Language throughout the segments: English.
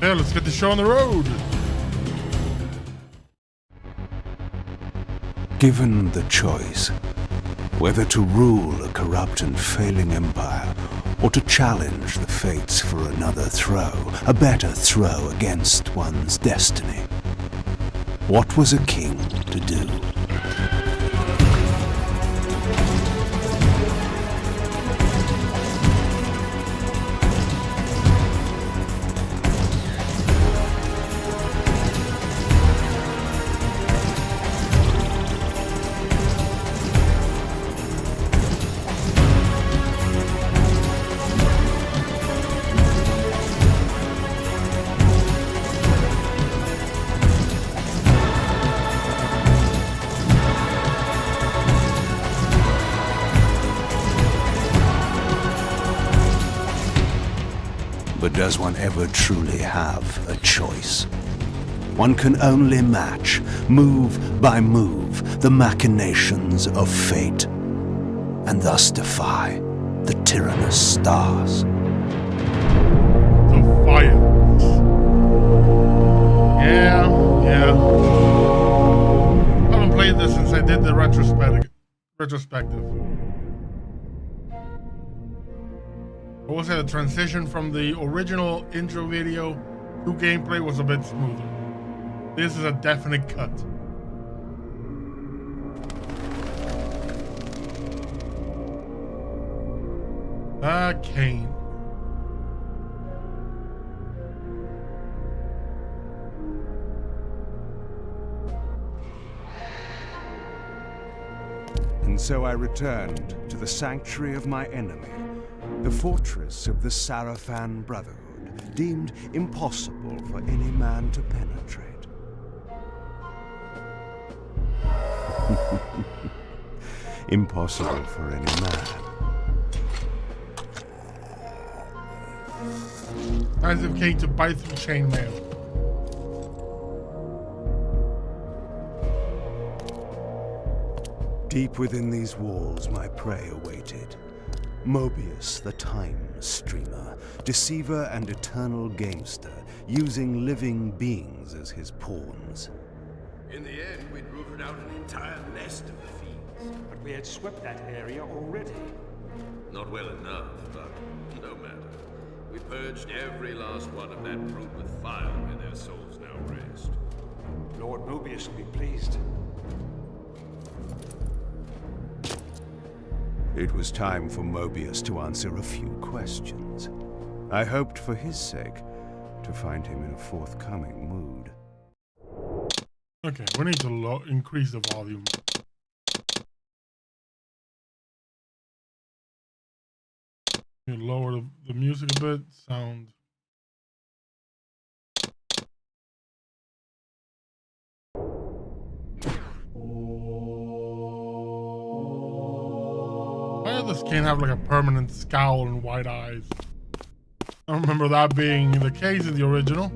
Okay, let's get the show on the road. Given the choice, whether to rule a corrupt and failing empire, or to challenge the fates for another throw, a better throw against one's destiny, what was a king to do? But does one ever truly have a choice? One can only match, move by move, the machinations of fate, and thus defy the tyrannous stars. Defiance. Yeah. I haven't played this since I did the retrospective. I will say the transition from the original intro video to gameplay was a bit smoother. This is a definite cut. Kain. And so I returned to the sanctuary of my enemy, the fortress of the Sarafan Brotherhood, deemed impossible for any man to penetrate. Impossible for any man. Nice of Kain to bite through chainmail. Deep within these walls, my prey awaited. Mobius, the time streamer, deceiver and eternal gamester, using living beings as his pawns. In the end, we'd rooted out an entire nest of the fiends. But we had swept that area already. Not well enough, but no matter. We purged every last one of that brood with fire, and their souls now rest. Lord Mobius will be pleased. It was time for Mobius to answer a few questions. I hoped for his sake to find him in a forthcoming mood. Okay, we need to increase the volume. Lower the music a bit, sound. Why does this Kain have like a permanent scowl and white eyes? I don't remember that being the case in the original.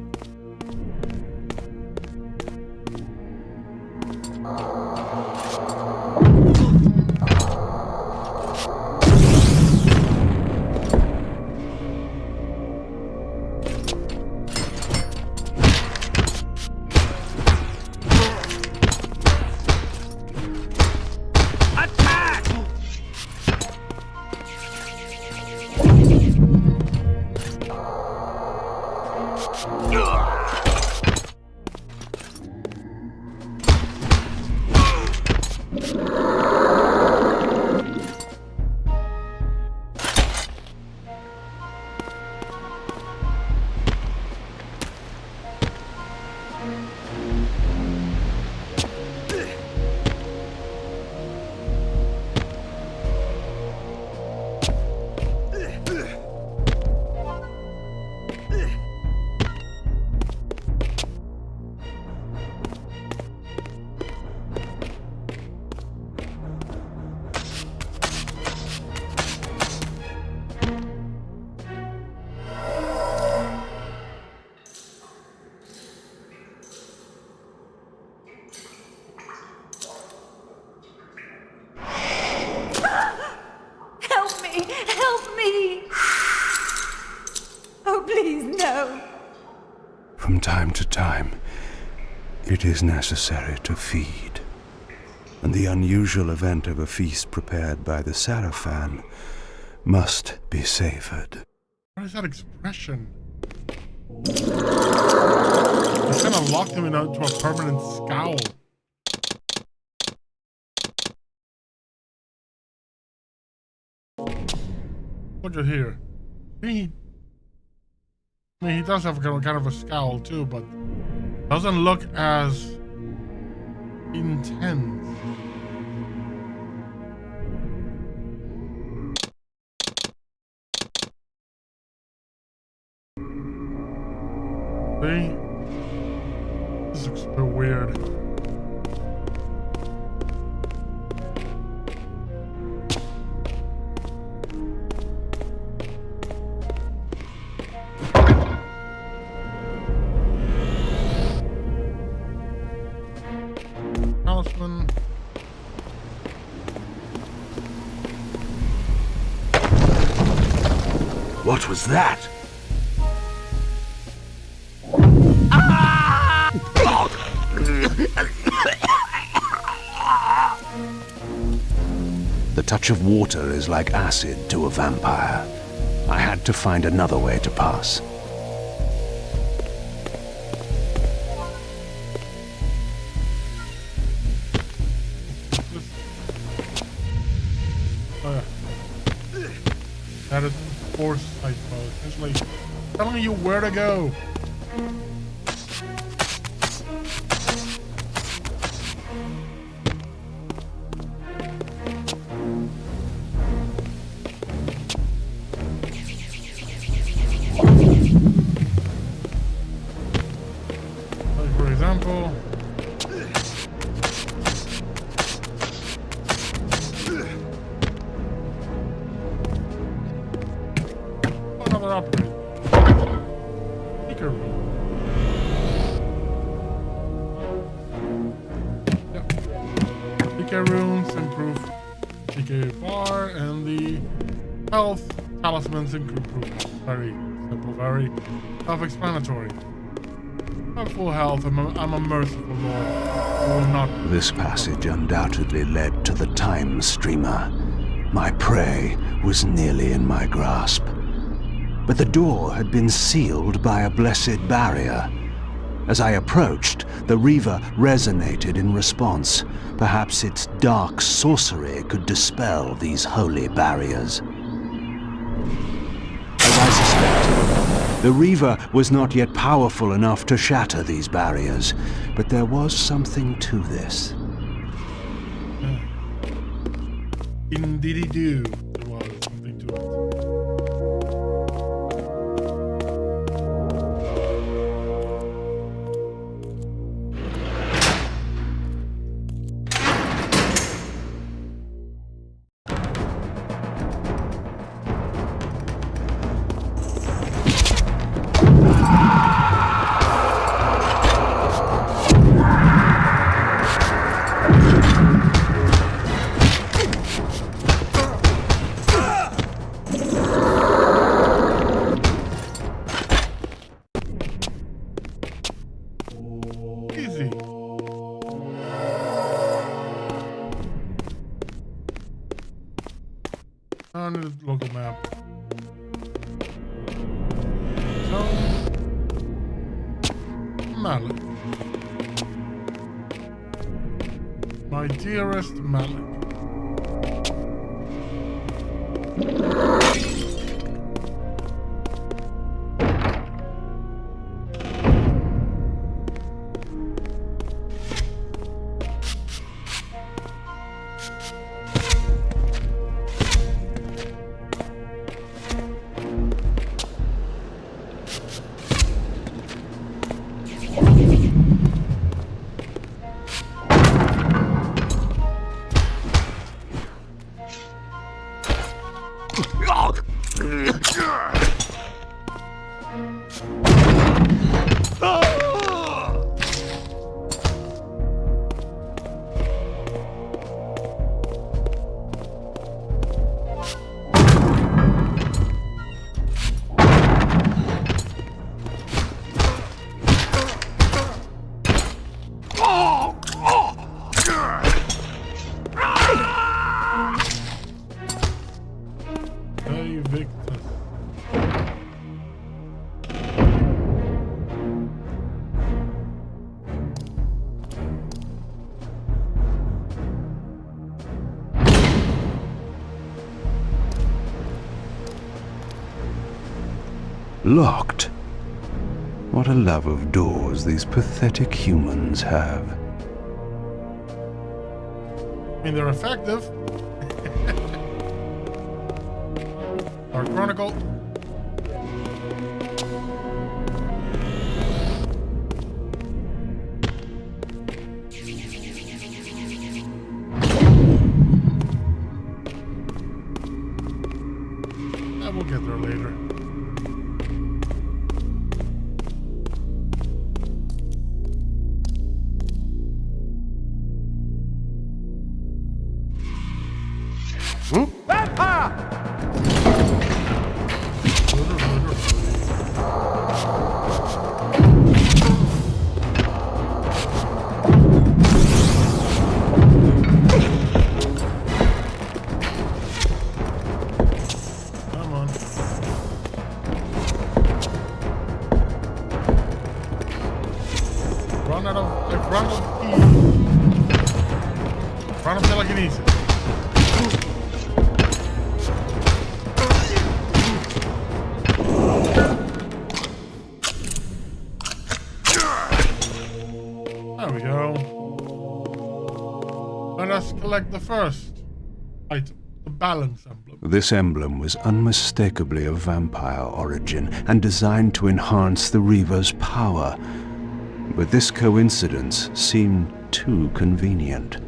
From time to time, it is necessary to feed. And the unusual event of a feast prepared by the Sarafan must be savored. What is that expression? It's kind of locked him into a permanent scowl. What'd you hear? I mean, he does have kind of a scowl too, but doesn't look as intense. See? This looks a bit weird. Talisman. What was that? The touch of water is like acid to a vampire. I had to find another way to pass. That is foresight mode. It's like telling you where to go. Like for example, another upgrade. Speaker room. Yep. PK runes improve PK bar, and the health talismans improve health. Very simple, very self-explanatory. At full health, I'm a merciful lord. I will not. This passage undoubtedly led to the time streamer. My prey was nearly in my grasp. But the door had been sealed by a blessed barrier. As I approached, the Reaver resonated in response. Perhaps its dark sorcery could dispel these holy barriers. As I suspected, the Reaver was not yet powerful enough to shatter these barriers, but there was something to this. Indeedy-doo. There was something to it. Easy. On the local map. So, Malik. My dearest Malik. Invictus. Locked. What a love of doors these pathetic humans have. I mean, they're effective. Our Chronicle. We'll get there later. Vampire! Come on. I've run out of keys. Run up telekinesis. There we go. Let us collect the first item, the balance emblem. This emblem was unmistakably of vampire origin and designed to enhance the Reaver's power. But this coincidence seemed too convenient.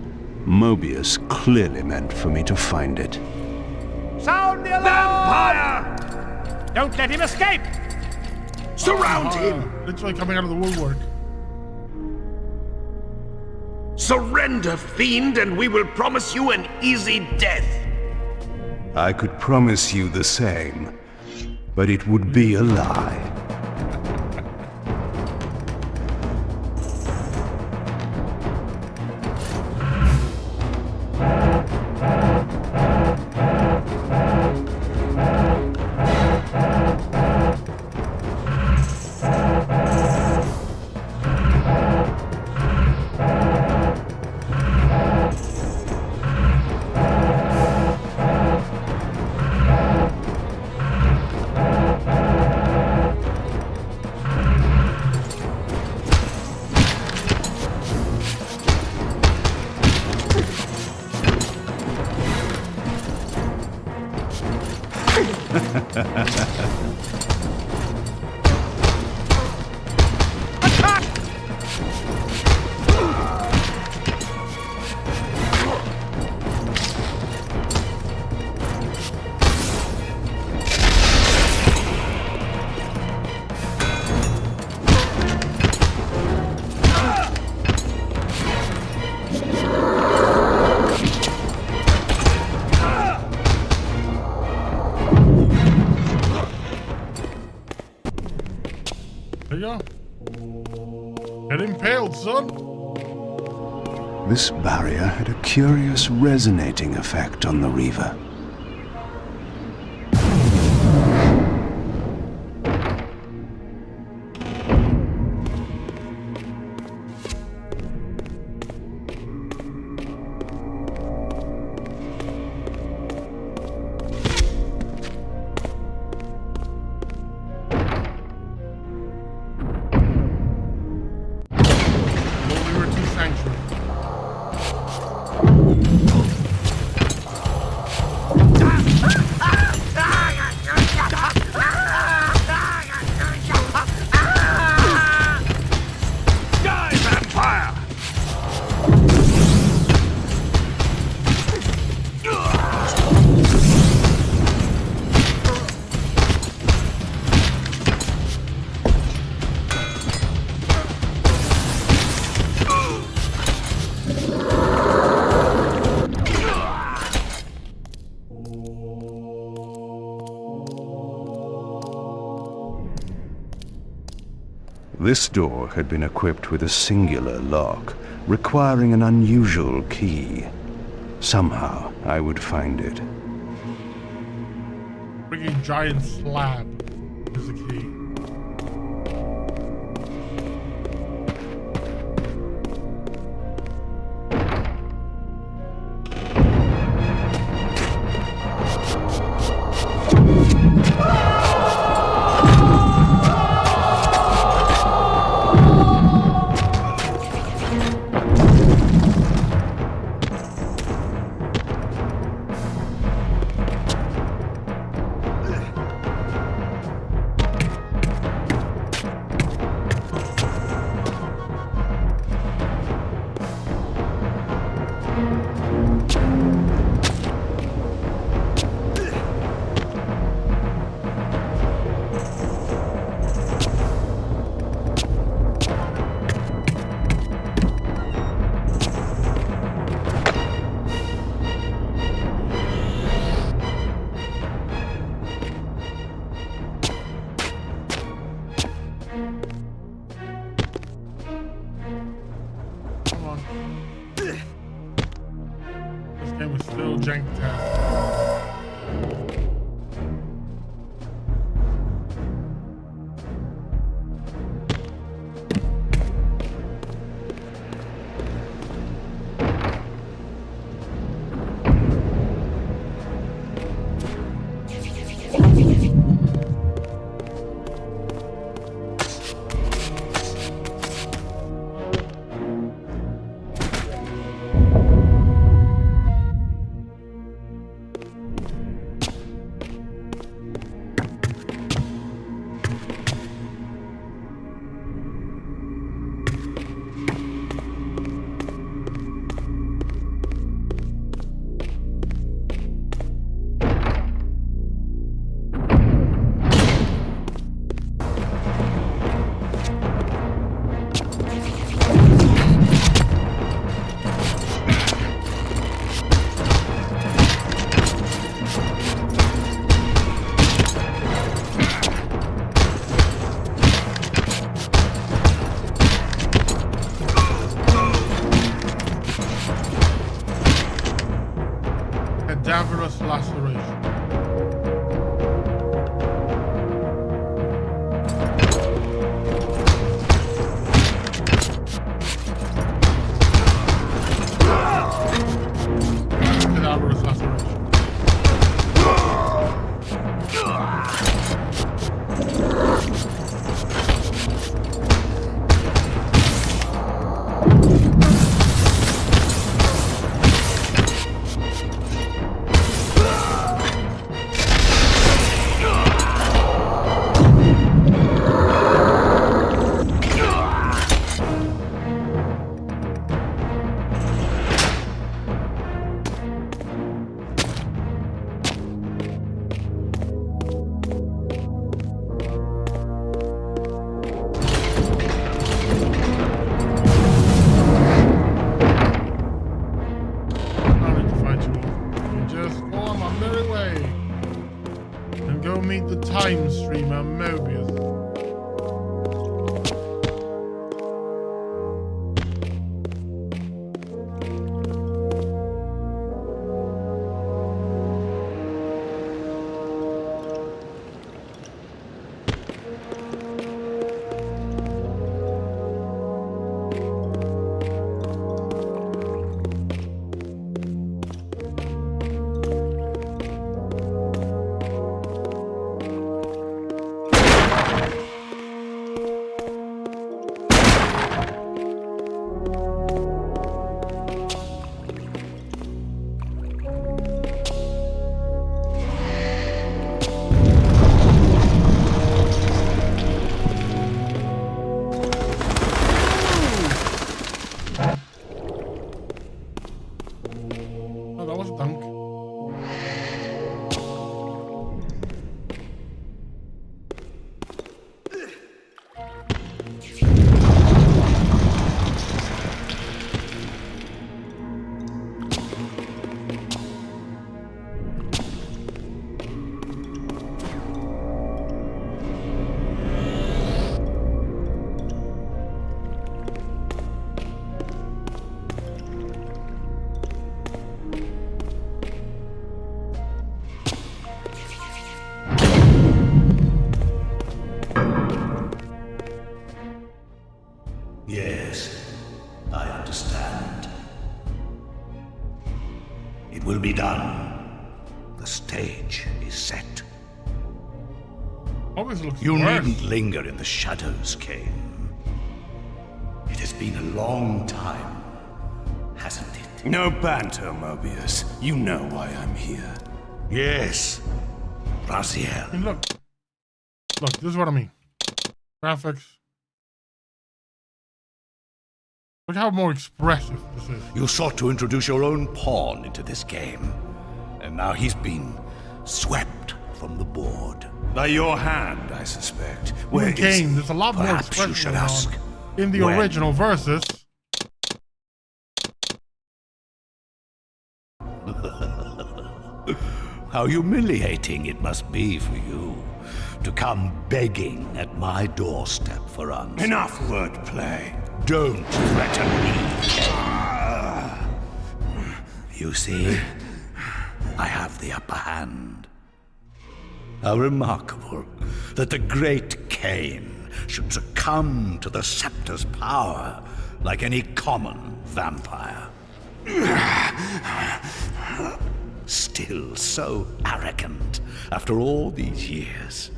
Mobius clearly meant for me to find it. Sound the alarm! Vampire! Don't let him escape! Surround him! Literally coming out of the woodwork. Surrender, fiend, and we will promise you an easy death. I could promise you the same, but it would be a lie. There you go. Get impaled, son. This barrier had a curious resonating effect on the Reaver. This door had been equipped with a singular lock, requiring an unusual key. Somehow, I would find it. Freaking giant slab is the key. Cadaverous laceration. Cadaverous laceration. Always looks You worse. needn't linger in the shadows, Kain. It has been a long time, hasn't it? No banter, Mobius. You know why I'm here. Yes, Raziel. And look, this is what I mean. Graphics. Look how more expressive this is. You sought to introduce your own pawn into this game, and now he's been swept from the board. By your hand, I suspect. Where Where Kain, is... there's a lot more Perhaps you expression should going ask, on in the when? original versus. How humiliating it must be for you to come begging at my doorstep for answers. Enough wordplay. Don't threaten me. You see, I have the upper hand. How remarkable that the great Kain should succumb to the scepter's power like any common vampire. Still so arrogant after all these years,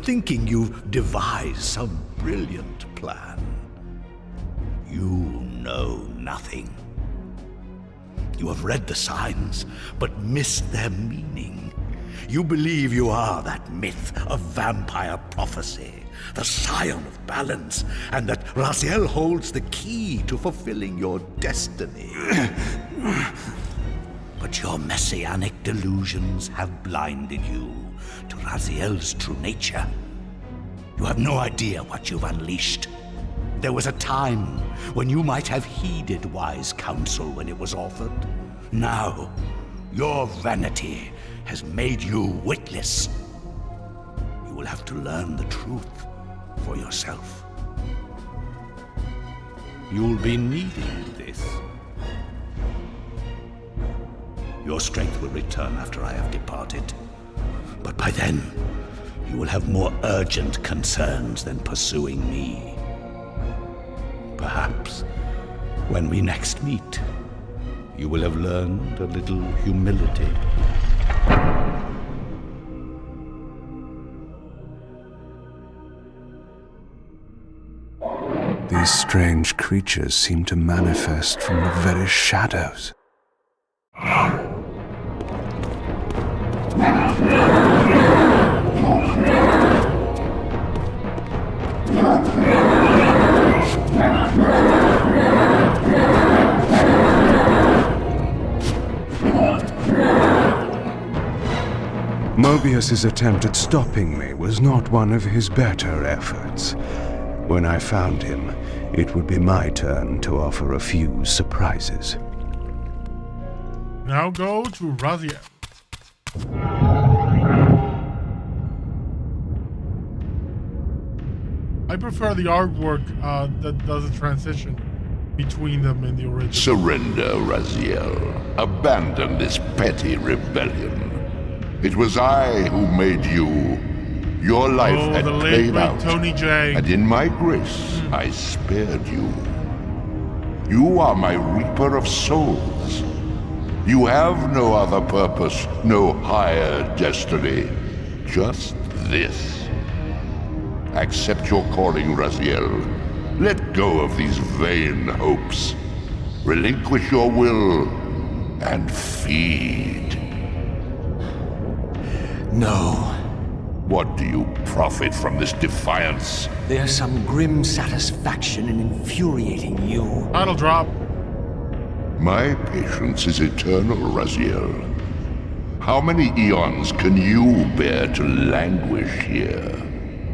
thinking you've devised some brilliant plan. You know nothing. You have read the signs, but missed their meaning. You believe you are that myth of vampire prophecy, the scion of balance, and that Raziel holds the key to fulfilling your destiny. But your messianic delusions have blinded you to Raziel's true nature. You have no idea what you've unleashed. There was a time when you might have heeded wise counsel when it was offered. Now, your vanity has made you witless. You will have to learn the truth for yourself. You'll be needing this. Your strength will return after I have departed. But by then, you will have more urgent concerns than pursuing me. Perhaps, when we next meet, you will have learned a little humility. These strange creatures seem to manifest from the very shadows. Mobius's attempt at stopping me was not one of his better efforts. When I found him, it would be my turn to offer a few surprises. Now go to Raziel. I prefer the artwork that does a transition between them in the original. Surrender, Raziel. Abandon this petty rebellion. It was I who made you. Your life had the late played great out, Tony J. and in my grace, I spared you. You are my reaper of souls. You have no other purpose, no higher destiny. Just this. Accept your calling, Raziel. Let go of these vain hopes. Relinquish your will and feed. No. What do you profit from this defiance? There's some grim satisfaction in infuriating you. Title drop. My patience is eternal, Raziel. How many eons can you bear to languish here?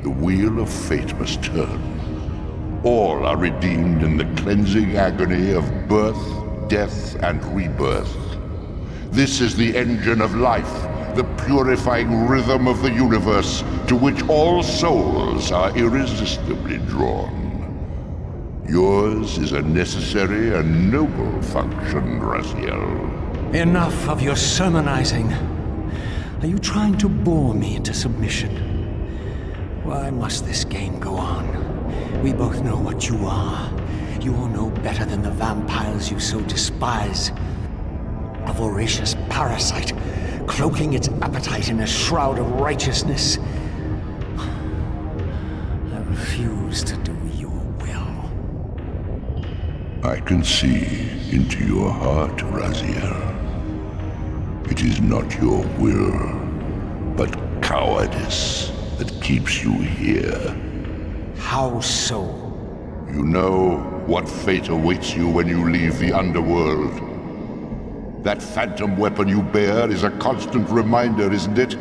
The wheel of fate must turn. All are redeemed in the cleansing agony of birth, death, and rebirth. This is the engine of life, the purifying rhythm of the universe to which all souls are irresistibly drawn. Yours is a necessary and noble function, Raziel. Enough of your sermonizing. Are you trying to bore me into submission? Why must this game go on? We both know what you are. You all know better than the vampires you so despise. A voracious parasite, cloaking its appetite in a shroud of righteousness. refuse to do your will. I can see into your heart, Raziel. It is not your will, but cowardice that keeps you here. How so? You know what fate awaits you when you leave the underworld. That phantom weapon you bear is a constant reminder, isn't it?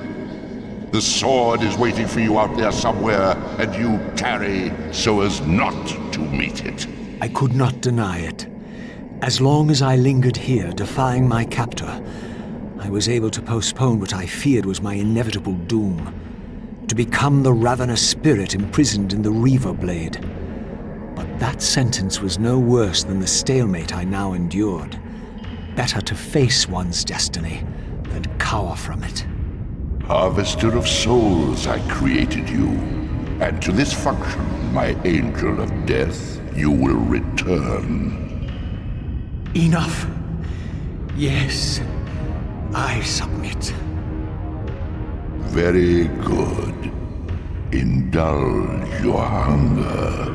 The sword is waiting for you out there somewhere, and you tarry so as not to meet it. I could not deny it. As long as I lingered here, defying my captor, I was able to postpone what I feared was my inevitable doom. To become the ravenous spirit imprisoned in the Reaver Blade. But that sentence was no worse than the stalemate I now endured. Better to face one's destiny than cower from it. Harvester of souls, I created you. And to this function, my angel of death, you will return. Enough. Yes, I submit. Very good. Indulge your hunger.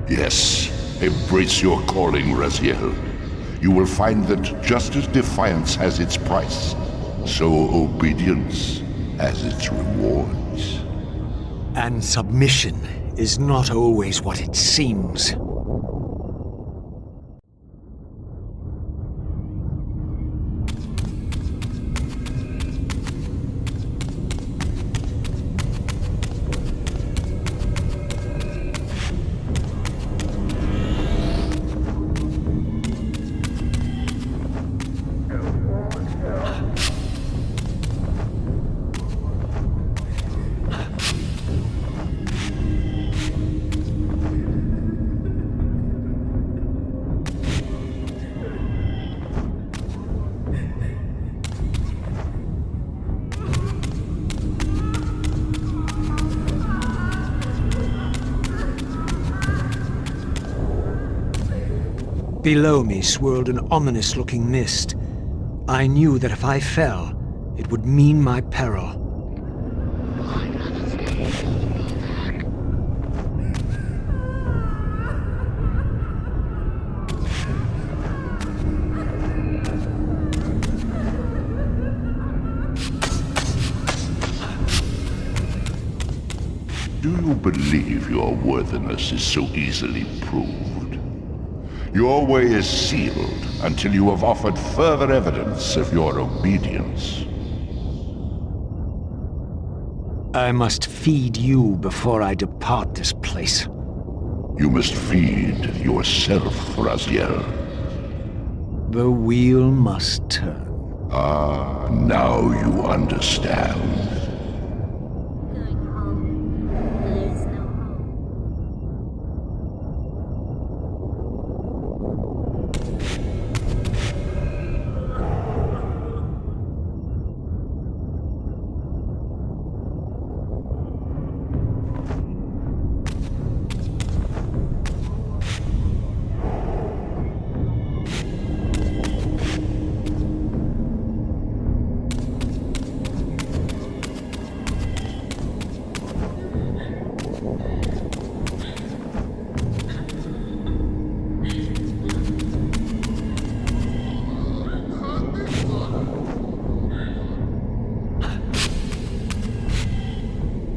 Yes, embrace your calling, Raziel. You will find that just as defiance has its price, so obedience has its rewards. And submission is not always what it seems. Below me swirled an ominous-looking mist. I knew that if I fell, it would mean my peril. Do you believe your worthiness is so easily proved? Your way is sealed until you have offered further evidence of your obedience. I must feed you before I depart this place. You must feed yourself, Raziel. The wheel must turn. Ah, now you understand. Going home. There is no home.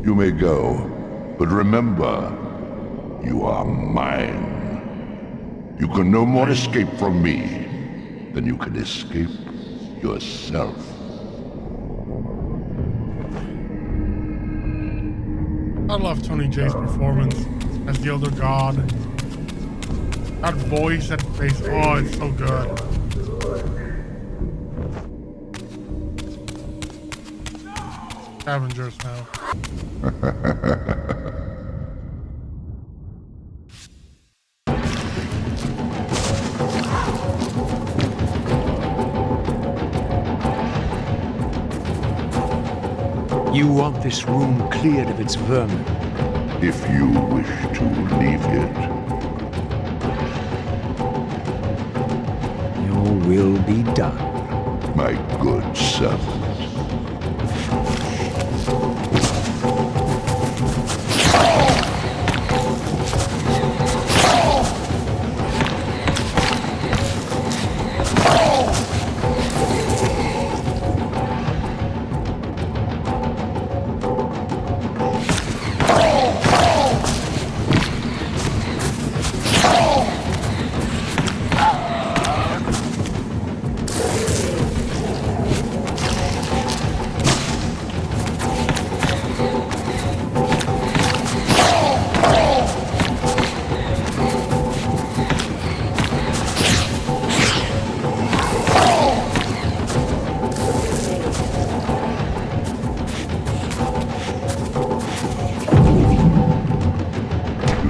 You may go, but remember, you are mine. You can no more escape from me than you can escape yourself. I love Tony J's performance as the Elder God. That voice, that face, oh, it's so good. Scavengers now. You want this room cleared of its vermin. If you wish to leave it. will be done. My good servant.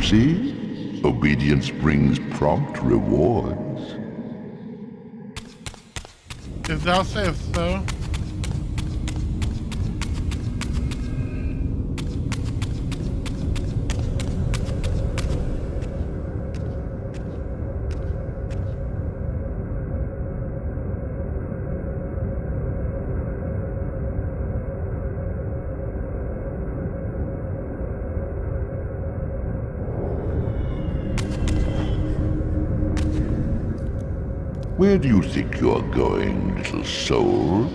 See? Obedience brings prompt rewards. If thou sayest so. Where do you think you're going, little soul?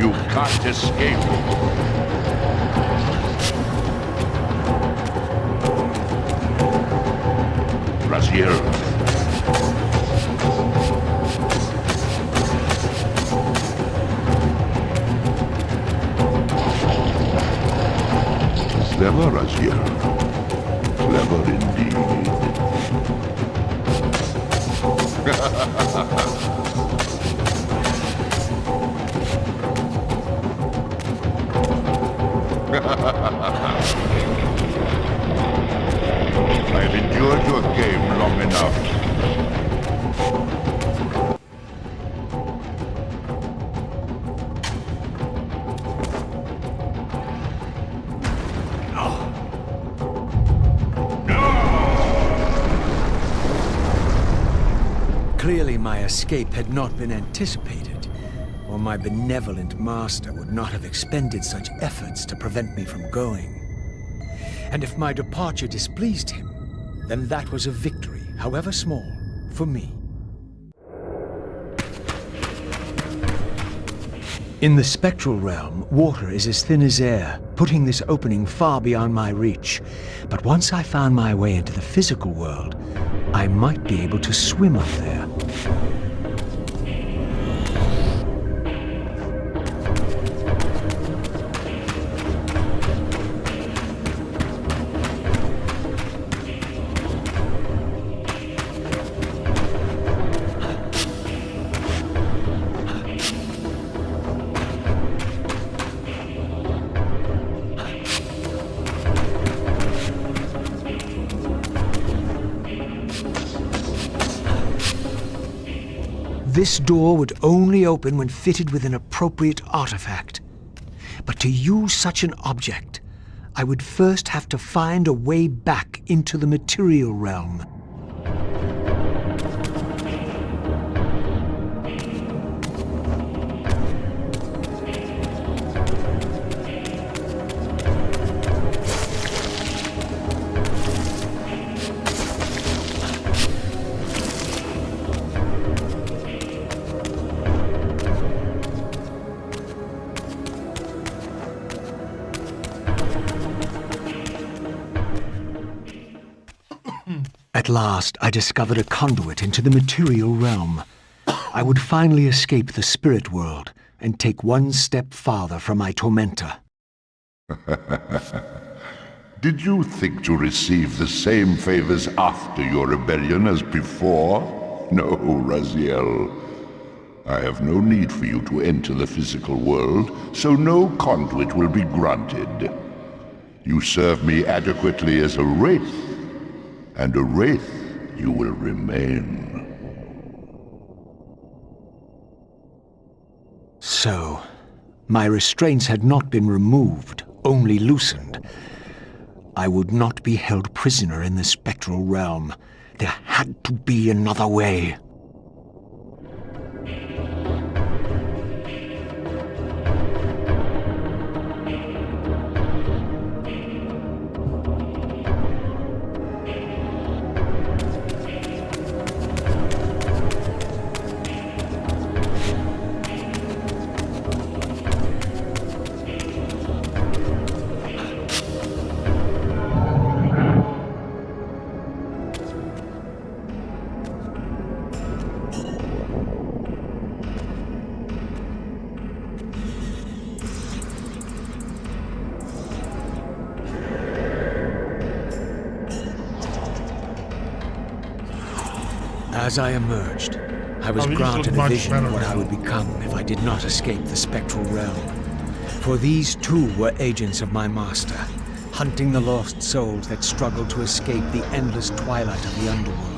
You can't escape. Raziel. Clever, Raziel. Clever indeed. I've endured your game long enough. Clearly my escape had not been anticipated, or my benevolent master would not have expended such efforts to prevent me from going. And if my departure displeased him, then that was a victory, however small, for me. In the spectral realm, water is as thin as air, putting this opening far beyond my reach. But once I found my way into the physical world, I might be able to swim up there. This door would only open when fitted with an appropriate artifact. But to use such an object, I would first have to find a way back into the material realm. At last, I discovered a conduit into the material realm. I would finally escape the spirit world and take one step farther from my tormentor. Did you think to receive the same favors after your rebellion as before? No, Raziel. I have no need for you to enter the physical world, so no conduit will be granted. You serve me adequately as a wraith, and a wraith you will remain. So, my restraints had not been removed, only loosened. I would not be held prisoner in the spectral realm. There had to be another way. As I emerged, I was granted a vision of what I would become if I did not escape the spectral realm. For these too were agents of my master, hunting the lost souls that struggled to escape the endless twilight of the underworld.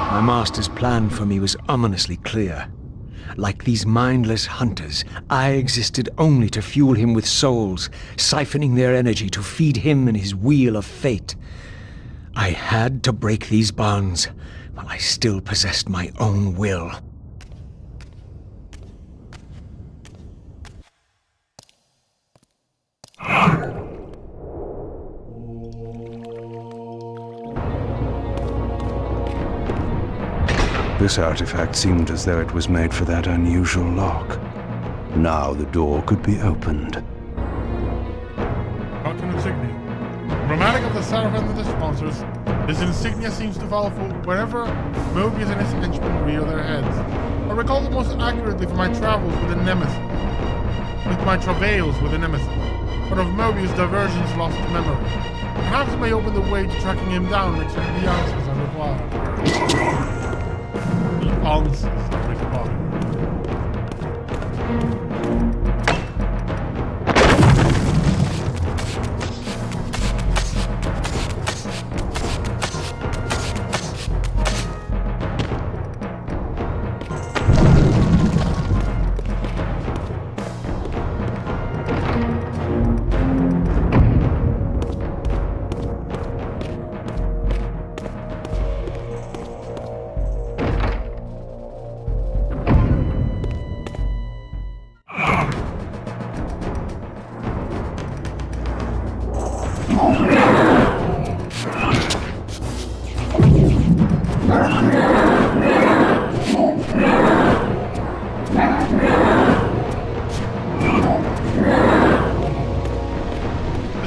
My master's plan for me was ominously clear. Like these mindless hunters, I existed only to fuel him with souls, siphoning their energy to feed him and his wheel of fate. I had to break these bonds, while I still possessed my own will. This artifact seemed as though it was made for that unusual lock. Now the door could be opened. Falcon insignia. Emblematic of the Seraphim and the sponsors, this insignia seems to follow wherever Mobius and his henchmen rear their heads. I recall it most accurately from my travels with the Nemesis. With my travails with the Nemesis. But of Mobius' diversions lost to memory. Perhaps it may open the way to tracking him down and extract the answers I require. The answers I require.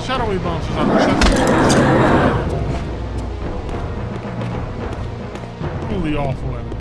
Shadowy monsters are truly awful enemies.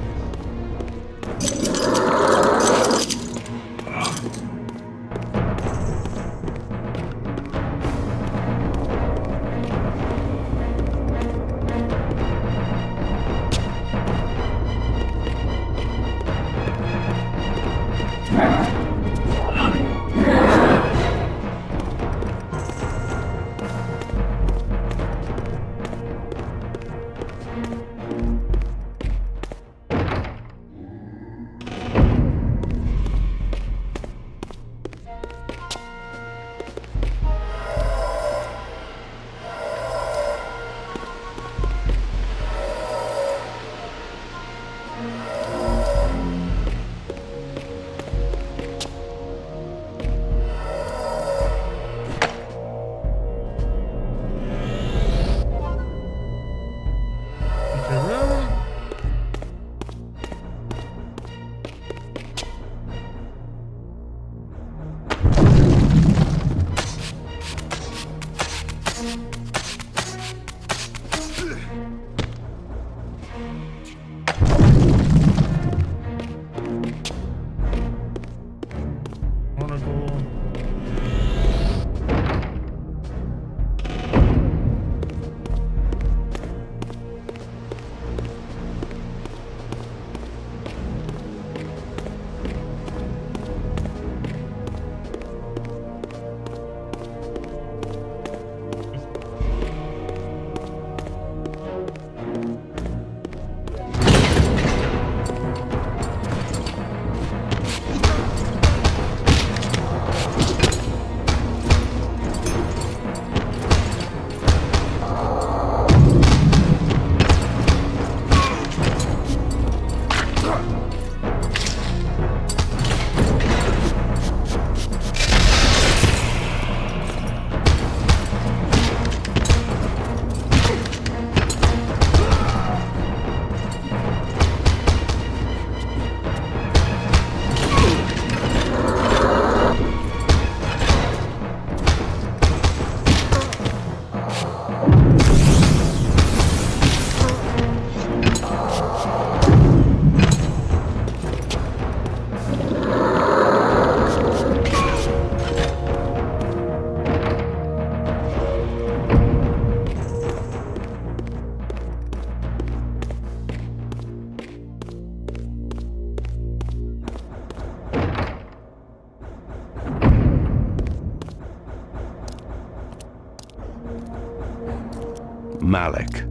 Malik,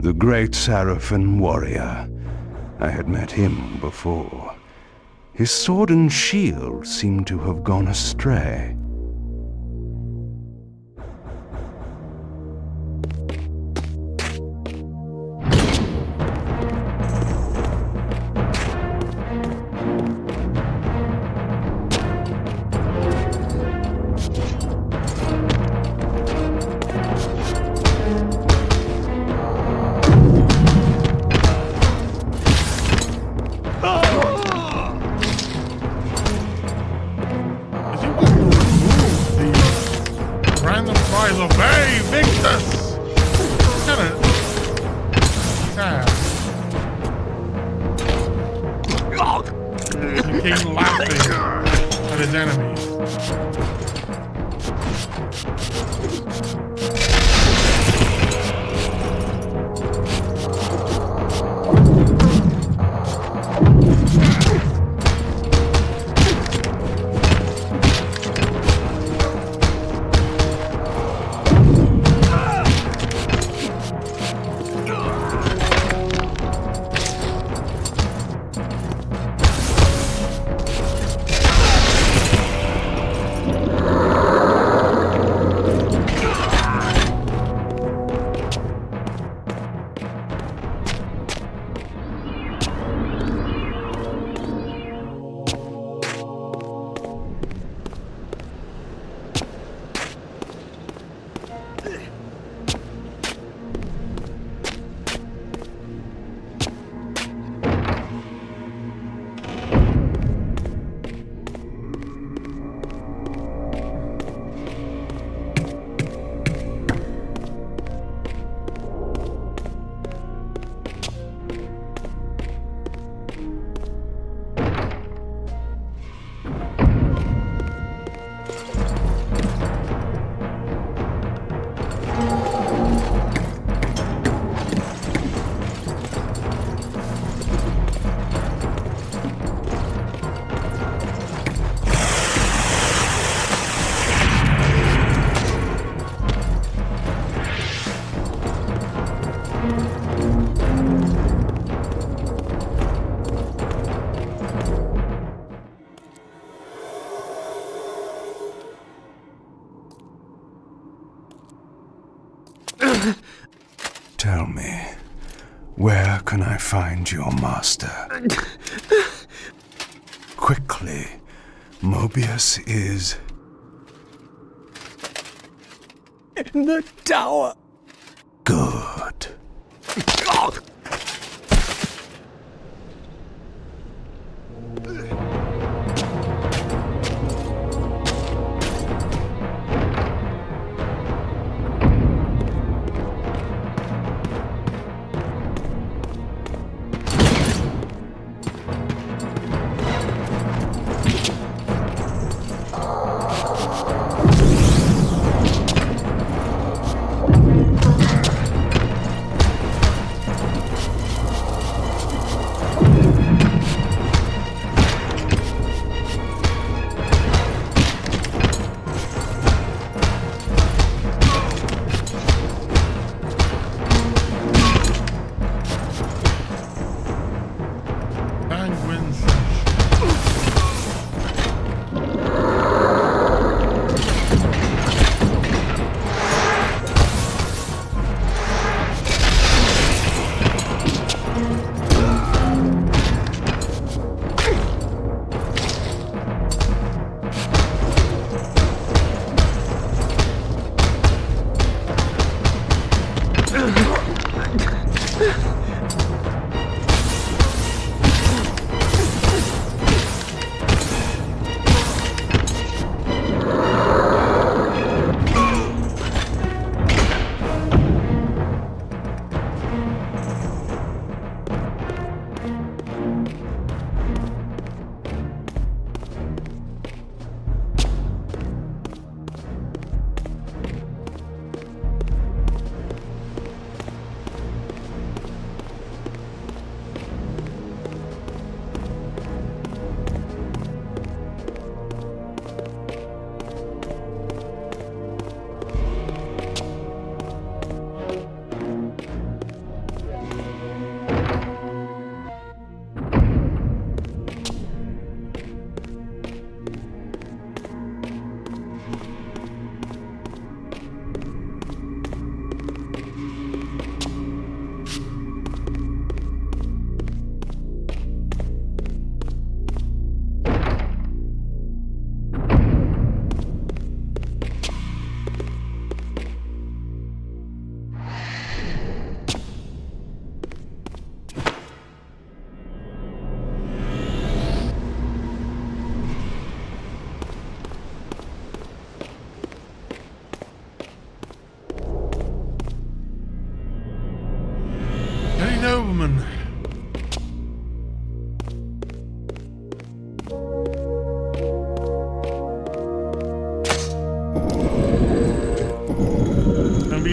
the great Sarafan warrior. I had met him before. His sword and shield seemed to have gone astray. Random cries of "Hey, Victus!" It's kind of sad. The king laughing at his enemies. Tell me, where can I find your master? Quickly, Mobius is... in the tower. Good.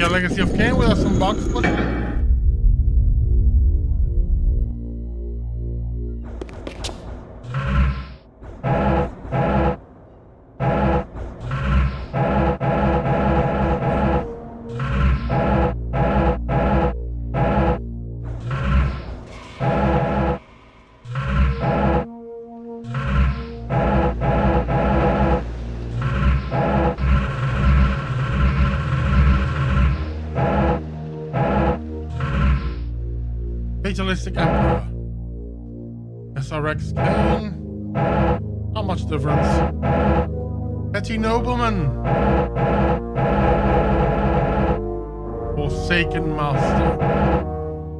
a Legacy of Kain with some box pushing. Fatalistic Emperor. SRX Kain. Not much difference. Petty Nobleman. Forsaken Master.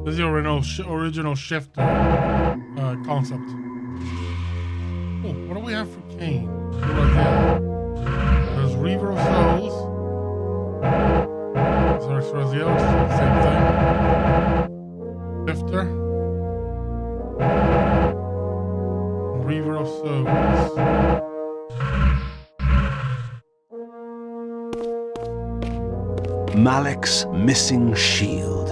This is the original shifter concept. Oh, what do we have for Kain? There's Reaver of Souls. There's Raziel, which is the same thing. Shifter. Reaver of Souls. Malik's missing shield.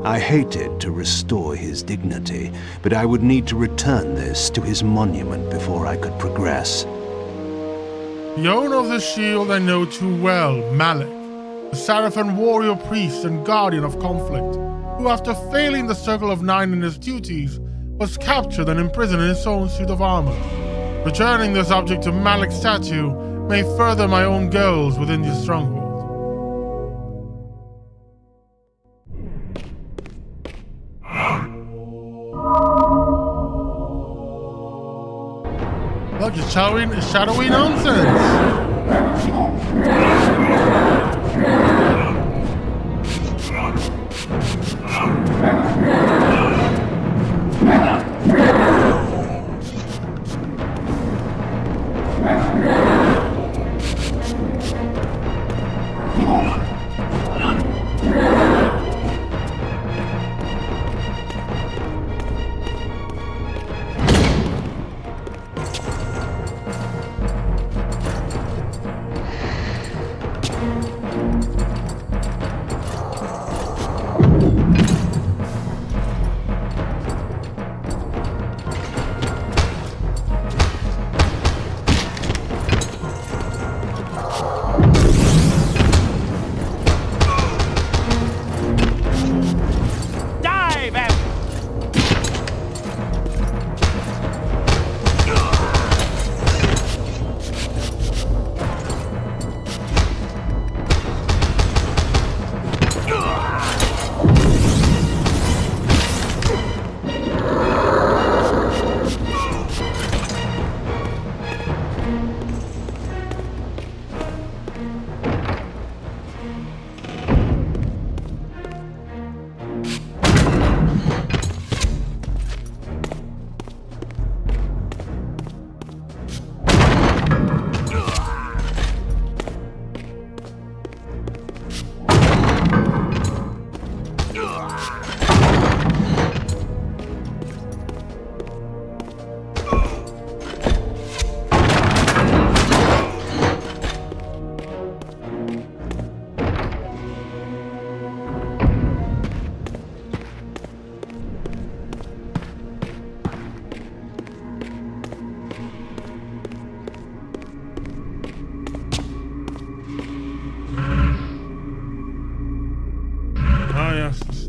I hated to restore his dignity, but I would need to return this to his monument before I could progress. The owner of the shield I know too well, Malik, the Sarafan warrior priest and guardian of conflict, who after failing the Circle of Nine in his duties, was captured and imprisoned in his own suit of armor. Returning this object to Malik's statue may further my own goals within this stronghold. Look, it's shadowy nonsense!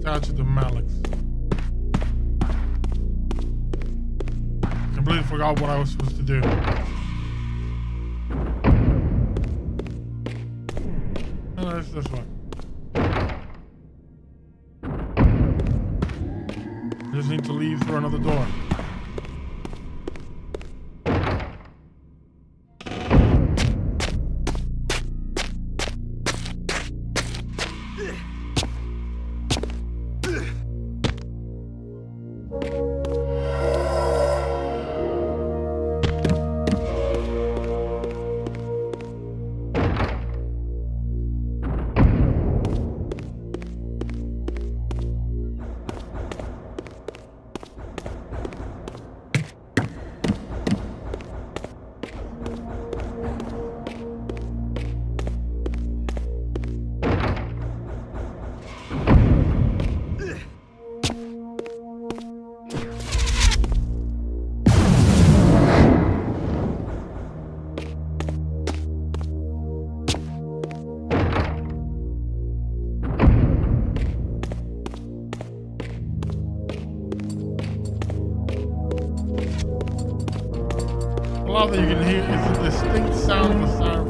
Statue of Malik. Completely forgot what I was supposed to do. Oh, it's this one. Just need to leave through another door. that you can hear is the distinct sound of a siren.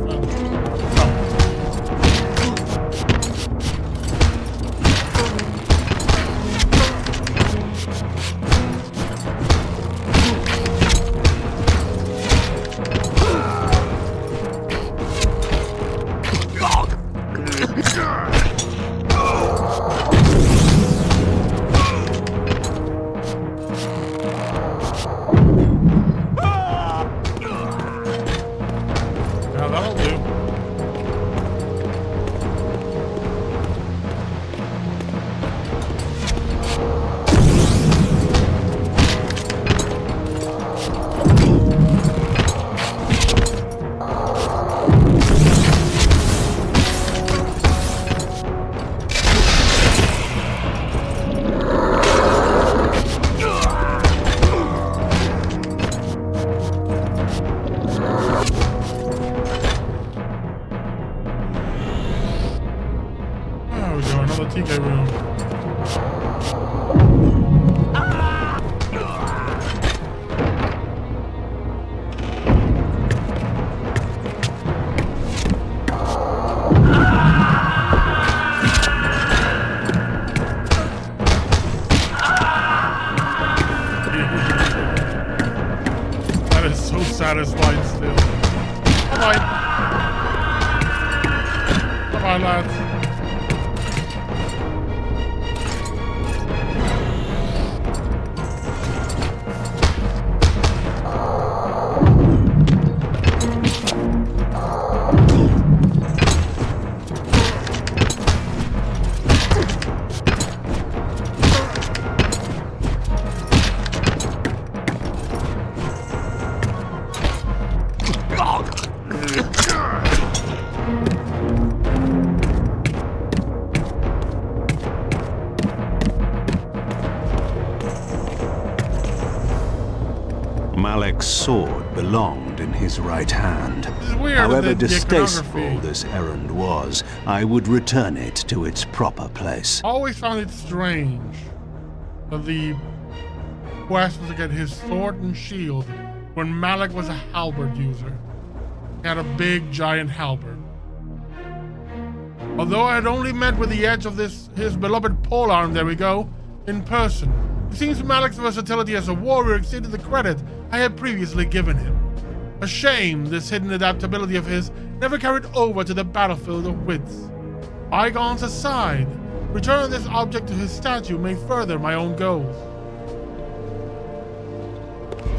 Satisfied still. Bye-bye. Bye-bye, lads. Malek's sword belonged in his right hand. Weird, However the distasteful this errand was, I would return it to its proper place. Always found it strange that the quest was to get his sword and shield when Malek was a halberd user. He had a big, giant halberd. Although I had only met with the edge of his beloved polearm, there we go, in person. It seems Malek's versatility as a warrior exceeded the credit I had previously given him. A shame this hidden adaptability of his never carried over to the battlefield of wits. Bygones aside, returning this object to his statue may further my own goals.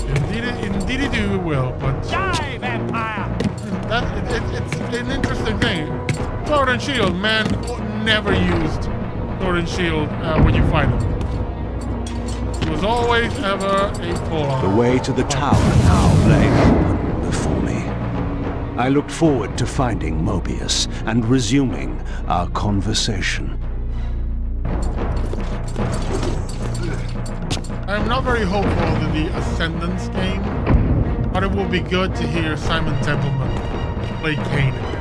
Indeed it do will, but... Die, vampire! It's an interesting thing. Sword and shield, man never used sword and shield when you fight him. It was always ever a polearm. The way to the tower now lay open before me. I looked forward to finding Mobius and resuming our conversation. I'm not very hopeful in the Ascendance game, but it will be good to hear Simon Templeman play Kain again.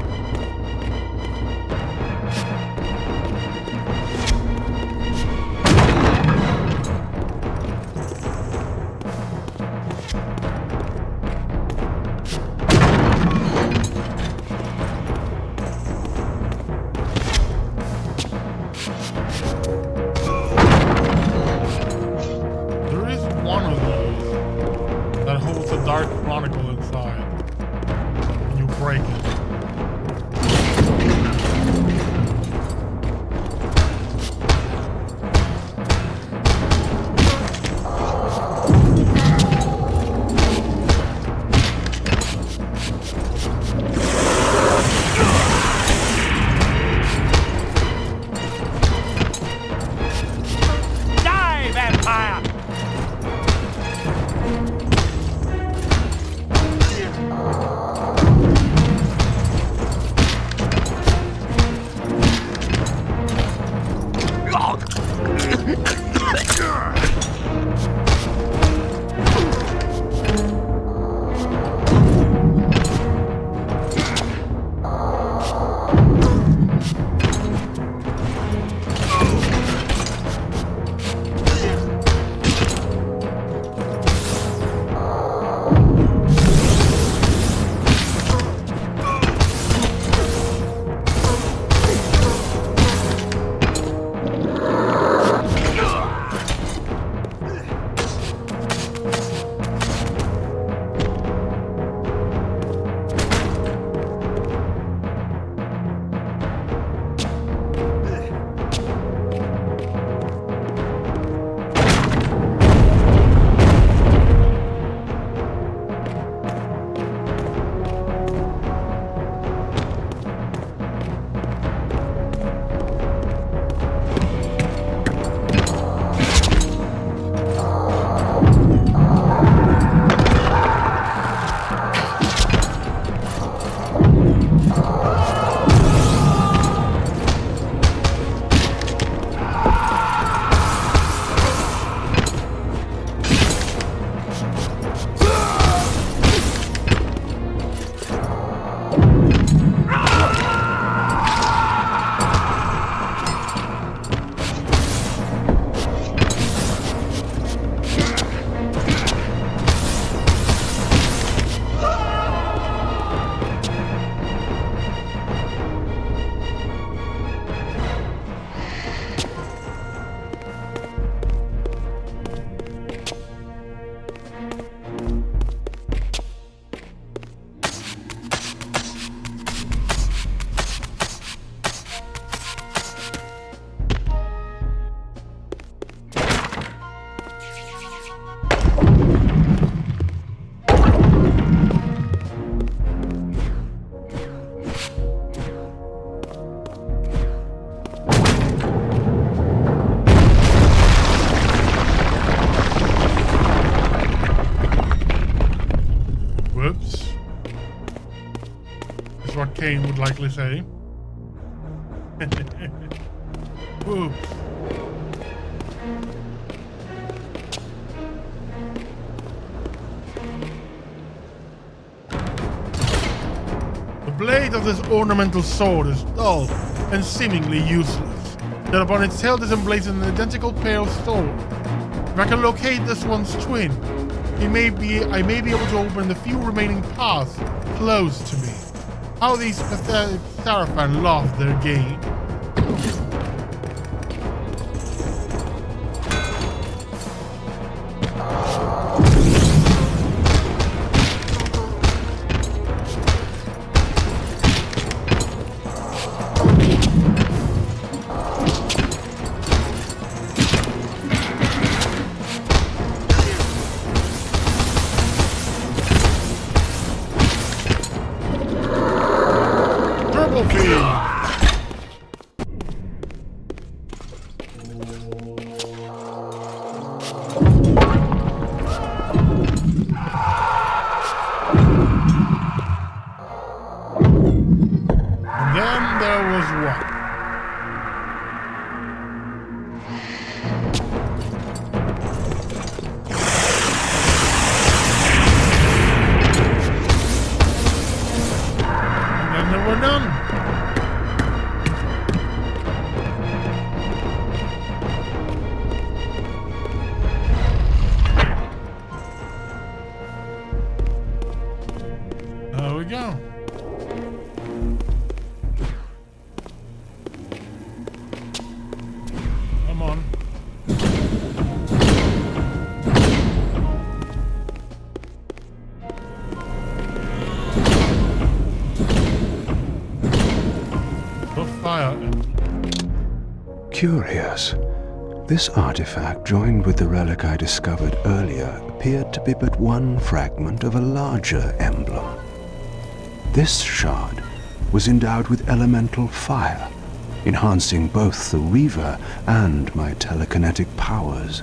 Dark Chronicle inside. And you break it. is what Kain would likely say. Oops. The blade of this ornamental sword is dull and seemingly useless. Yet upon its hilt is emblazoned an identical pale sword. If I can locate this one's twin, I may be able to open the few remaining paths closed to me. How these pathetic Sarafan love their game. Curious. This artifact, joined with the relic I discovered earlier, appeared to be but one fragment of a larger emblem. This shard was endowed with elemental fire, enhancing both the Weaver and my telekinetic powers.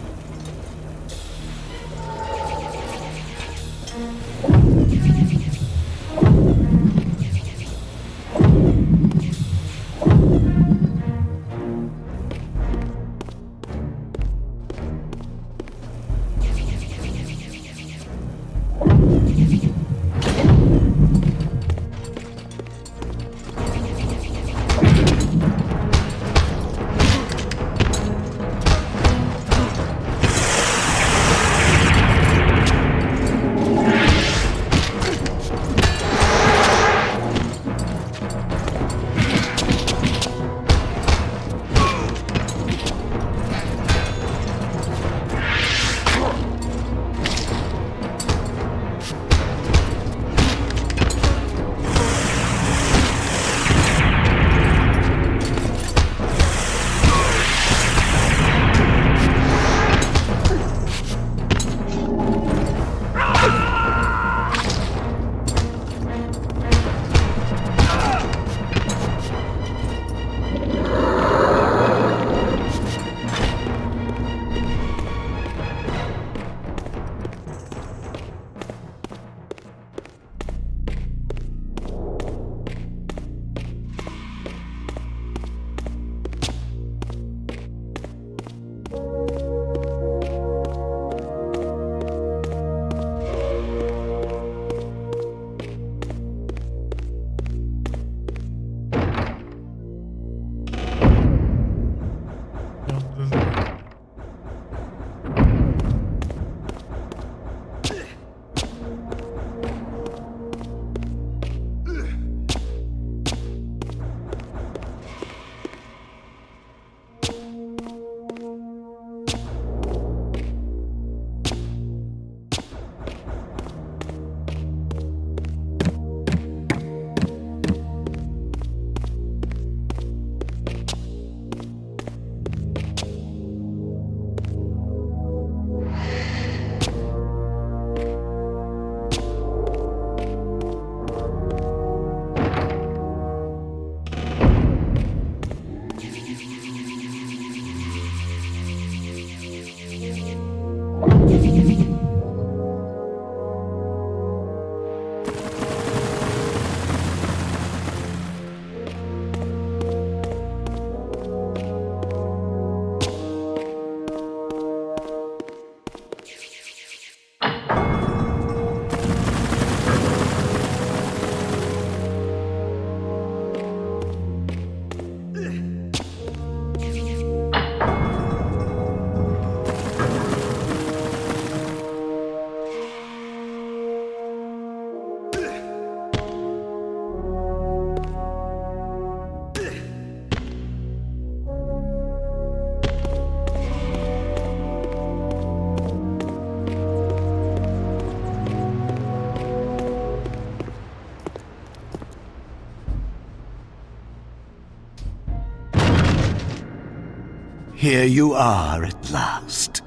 Here you are at last.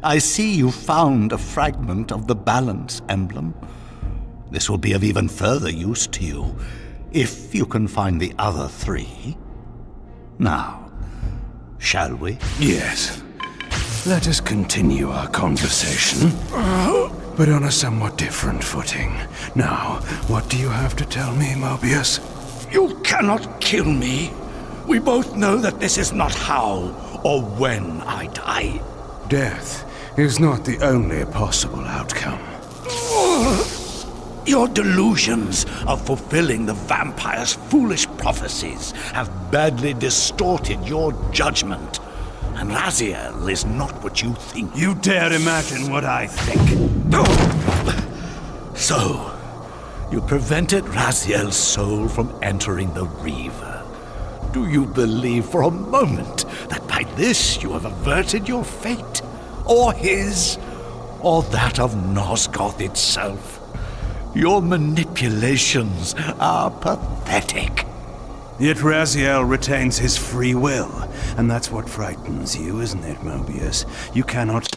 I see you found a fragment of the balance emblem. This will be of even further use to you, if you can find the other 3. Now, shall we? Yes. Let us continue our conversation, but on a somewhat different footing. Now, what do you have to tell me, Mobius? You cannot kill me. We both know that this is not how or when I die. Death is not the only possible outcome. Your delusions of fulfilling the vampire's foolish prophecies have badly distorted your judgment. And Raziel is not what you think. You dare imagine what I think? So, you prevented Raziel's soul from entering the Reaver. Do you believe for a moment that by this you have averted your fate? Or his? Or that of Nosgoth itself? Your manipulations are pathetic. Yet Raziel retains his free will, and that's what frightens you, isn't it, Mobius? You cannot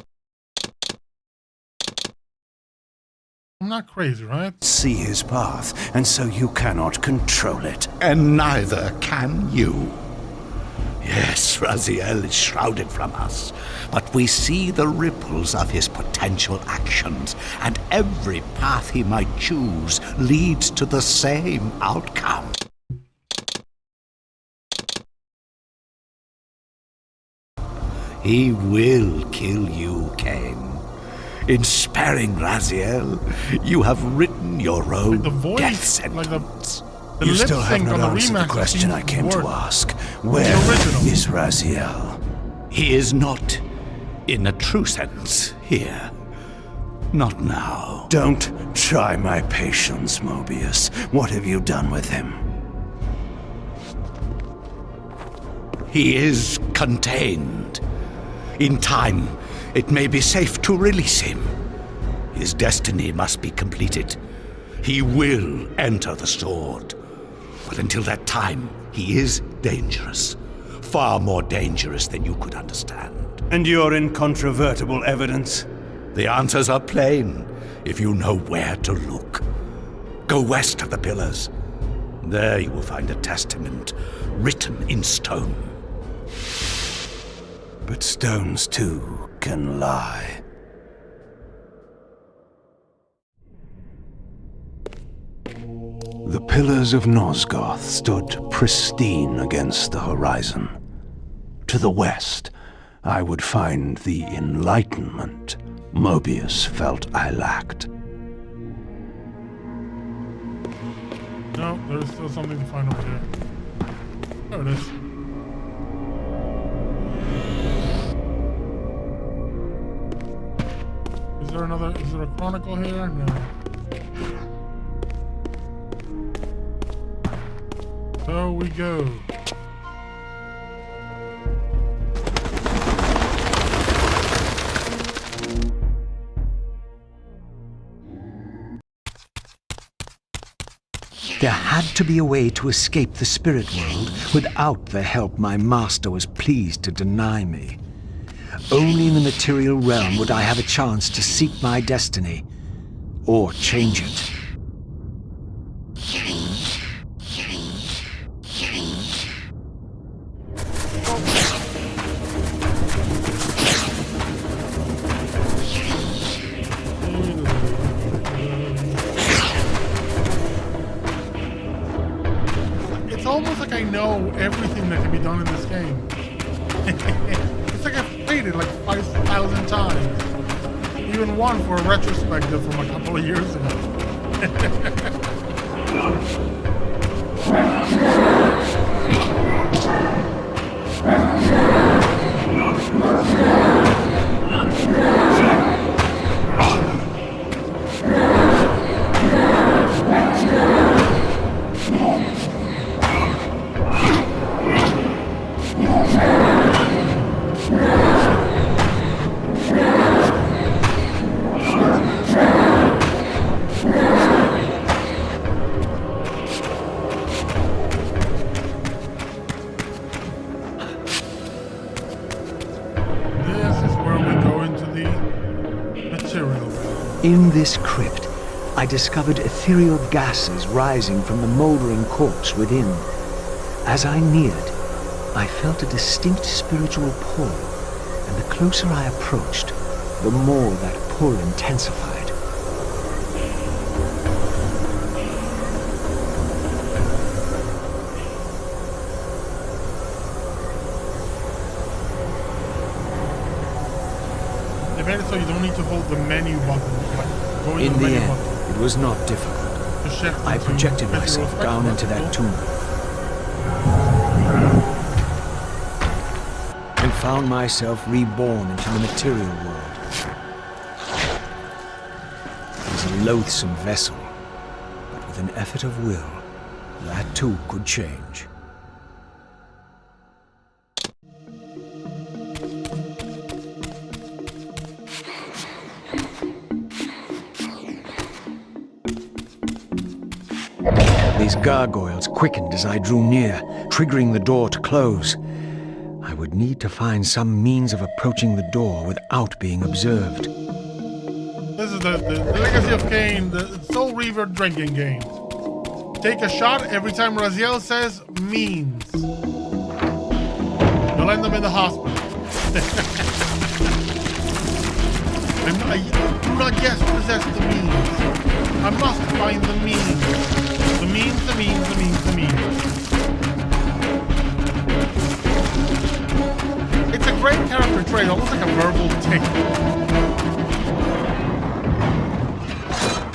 I'm not crazy, right? see his path, and so you cannot control it. And neither can you. Yes, Raziel is shrouded from us, but we see the ripples of his potential actions, and every path he might choose leads to the same outcome. He will kill you, Kain. In sparing Raziel, you have written your own The voice, death sentence. like the You lip still have sync not on the answered the remaster question I seems came to work. ask. Where original. is Raziel? He is not, in a true sense, here. Not now. Don't try my patience, Mobius. What have you done with him? He is contained. In time, it may be safe to release him. His destiny must be completed. He will enter the sword. But until that time, he is dangerous. Far more dangerous than you could understand. And your incontrovertible evidence? The answers are plain, if you know where to look. Go west of the pillars. There you will find a testament written in stone. But stones, too, can lie. The pillars of Nosgoth stood pristine against the horizon. To the west, I would find the enlightenment Mobius felt I lacked. No, there's still something to find over here. There it is. Is there a chronicle here? No. So we go. There had to be a way to escape the spirit world without the help my master was pleased to deny me. Only in the material realm would I have a chance to seek my destiny, or change it. It's almost like I know everything that can be done in this game. It's like I've played it like 5,000 times. Even one for a retrospective from a couple of years ago. In this crypt, I discovered ethereal gases rising from the moldering corpse within. As I neared, I felt a distinct spiritual pull, and the closer I approached, the more that pull intensified. They made it so you don't need to hold the menu button. Like, going In to the menu end, button it was not difficult. to shift I into projected visual myself effects. down That's into that cool. tomb and found myself reborn into the material world. It was a loathsome vessel, but with an effort of will, that too could change. These gargoyles quickened as I drew near, triggering the door to close. I would need to find some means of approaching the door without being observed. This is the legacy of Kain, the Soul Reaver drinking game. Take a shot every time Raziel says means. You'll end up in the hospital. I do not guess possess the means. I must find the means. The means, the means, the means, the means. It's a great character trait, almost like a verbal tick.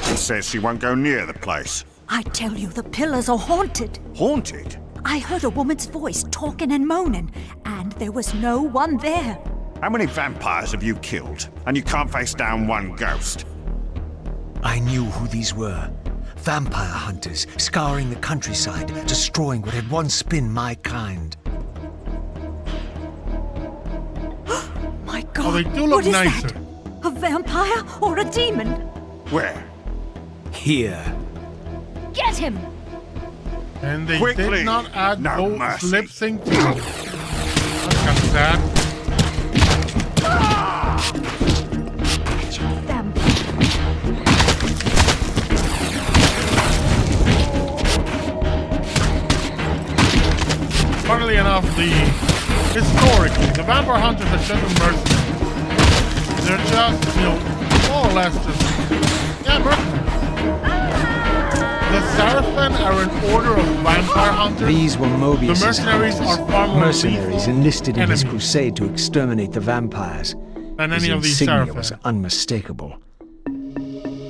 She says she won't go near the place. I tell you, the pillars are haunted. Haunted? I heard a woman's voice talking and moaning, and there was no one there. How many vampires have you killed? And you can't face down one ghost? I knew who these were. Vampire hunters, scouring the countryside, destroying what had once been my kind. My God, Oh, they do look what is nicer. that? A vampire or a demon? Where? Here. Get him! And they Quickly! did not add No mercy. lip sync to it. That's kind of sad. Funnily enough, historically, the vampire hunters are just mercenaries. They're just, more or less just, mercenaries. The Seraphim are an order of vampire hunters. These were Mobius's The mercenaries hunters, are far more mercenaries lethal enlisted in his enemies crusade to exterminate the vampires. than His any of these insignia Seraphim. was unmistakable.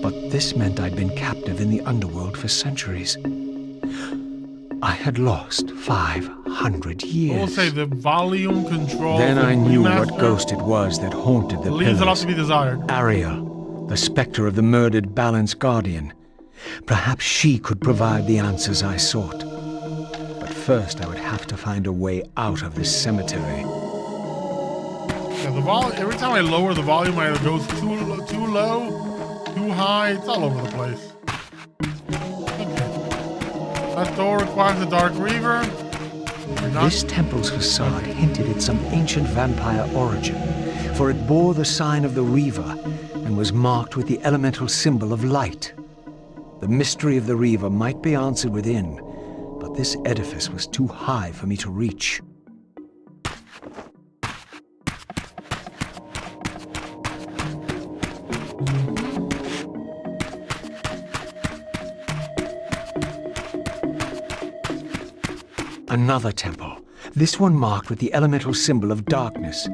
But this meant I'd been captive in the underworld for centuries. I had lost 500 years. We'll say the volume control. Then I knew what Remastered ghost it was that haunted the leaves a lot pillars. to be desired. Ariel, the specter of the murdered Balance Guardian. Perhaps she could provide the answers I sought. But first I would have to find a way out of this cemetery. Yeah, the every time I lower the volume, either goes too low, too high. It's all over the place. Okay. That door requires a Dark Reaver. This temple's facade hinted at some ancient vampire origin, for it bore the sign of the Reaver and was marked with the elemental symbol of light. The mystery of the Reaver might be answered within, but this edifice was too high for me to reach. Another temple, this one marked with the elemental symbol of darkness.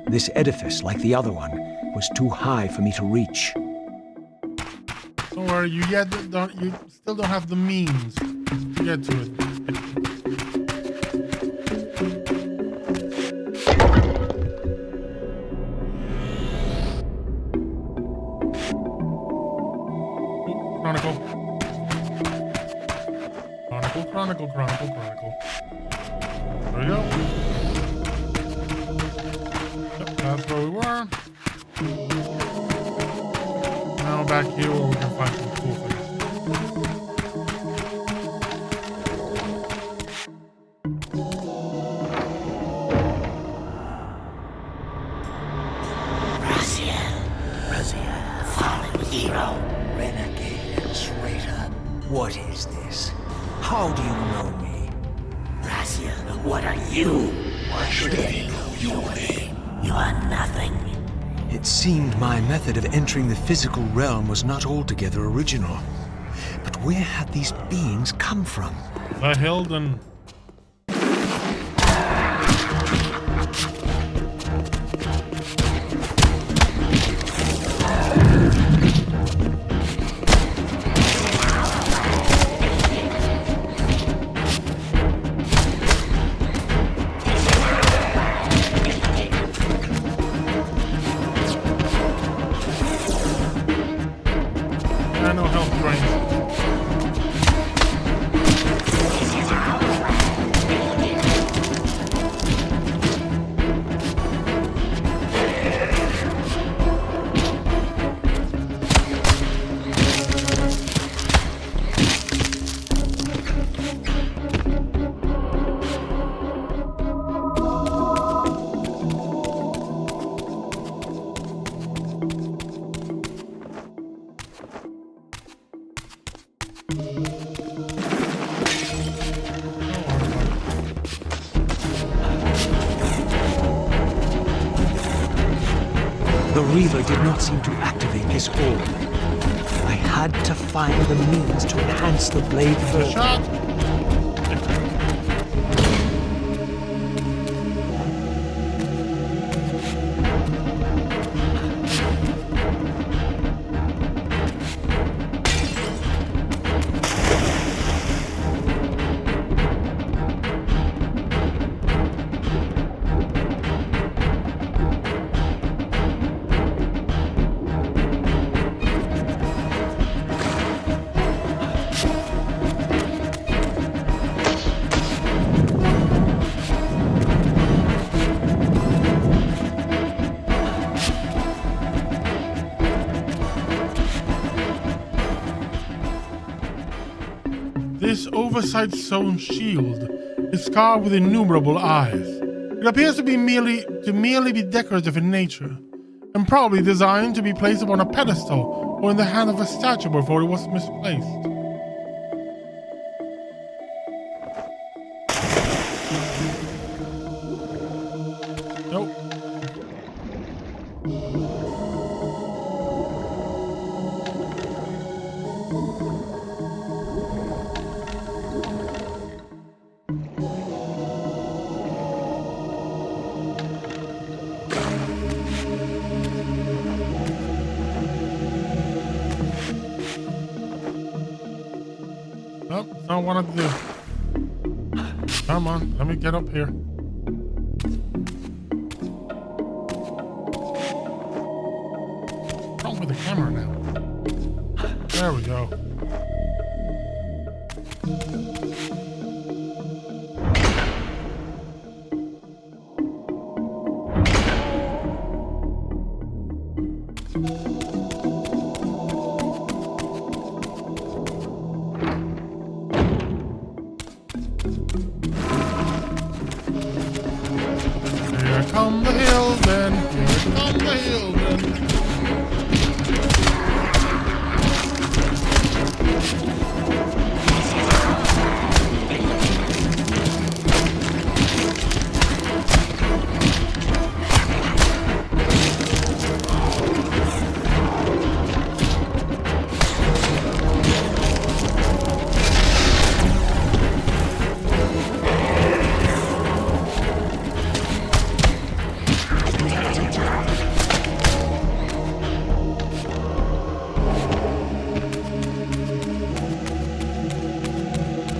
This edifice, like the other one, was too high for me to reach. Don't worry, you still don't have the means to get to it. Chronicle. There we go. Yep, that's where we were. Now back here where we can find some cool things. Raziel, fallen hero. is this? How do you know me? Raziel, what are you? Why should I know your name? You are nothing. It seemed my method of entering the physical realm was not altogether original. But where had these beings come from? The Hilden. No health drains. The Reaver did not seem to activate his orb. I had to find the means to enhance the blade further. Shot. This oversight-sewn shield is carved with innumerable eyes. It appears to be merely be decorative in nature, and probably designed to be placed upon a pedestal or in the hand of a statue before it was misplaced. Nope. Nope, that's not what I wanted to do. Come on, let me get up here. What's wrong with the camera now? There we go. Here come the Hilden, here come the Hilden.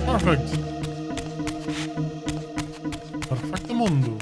Perfect. Perfecto mundo.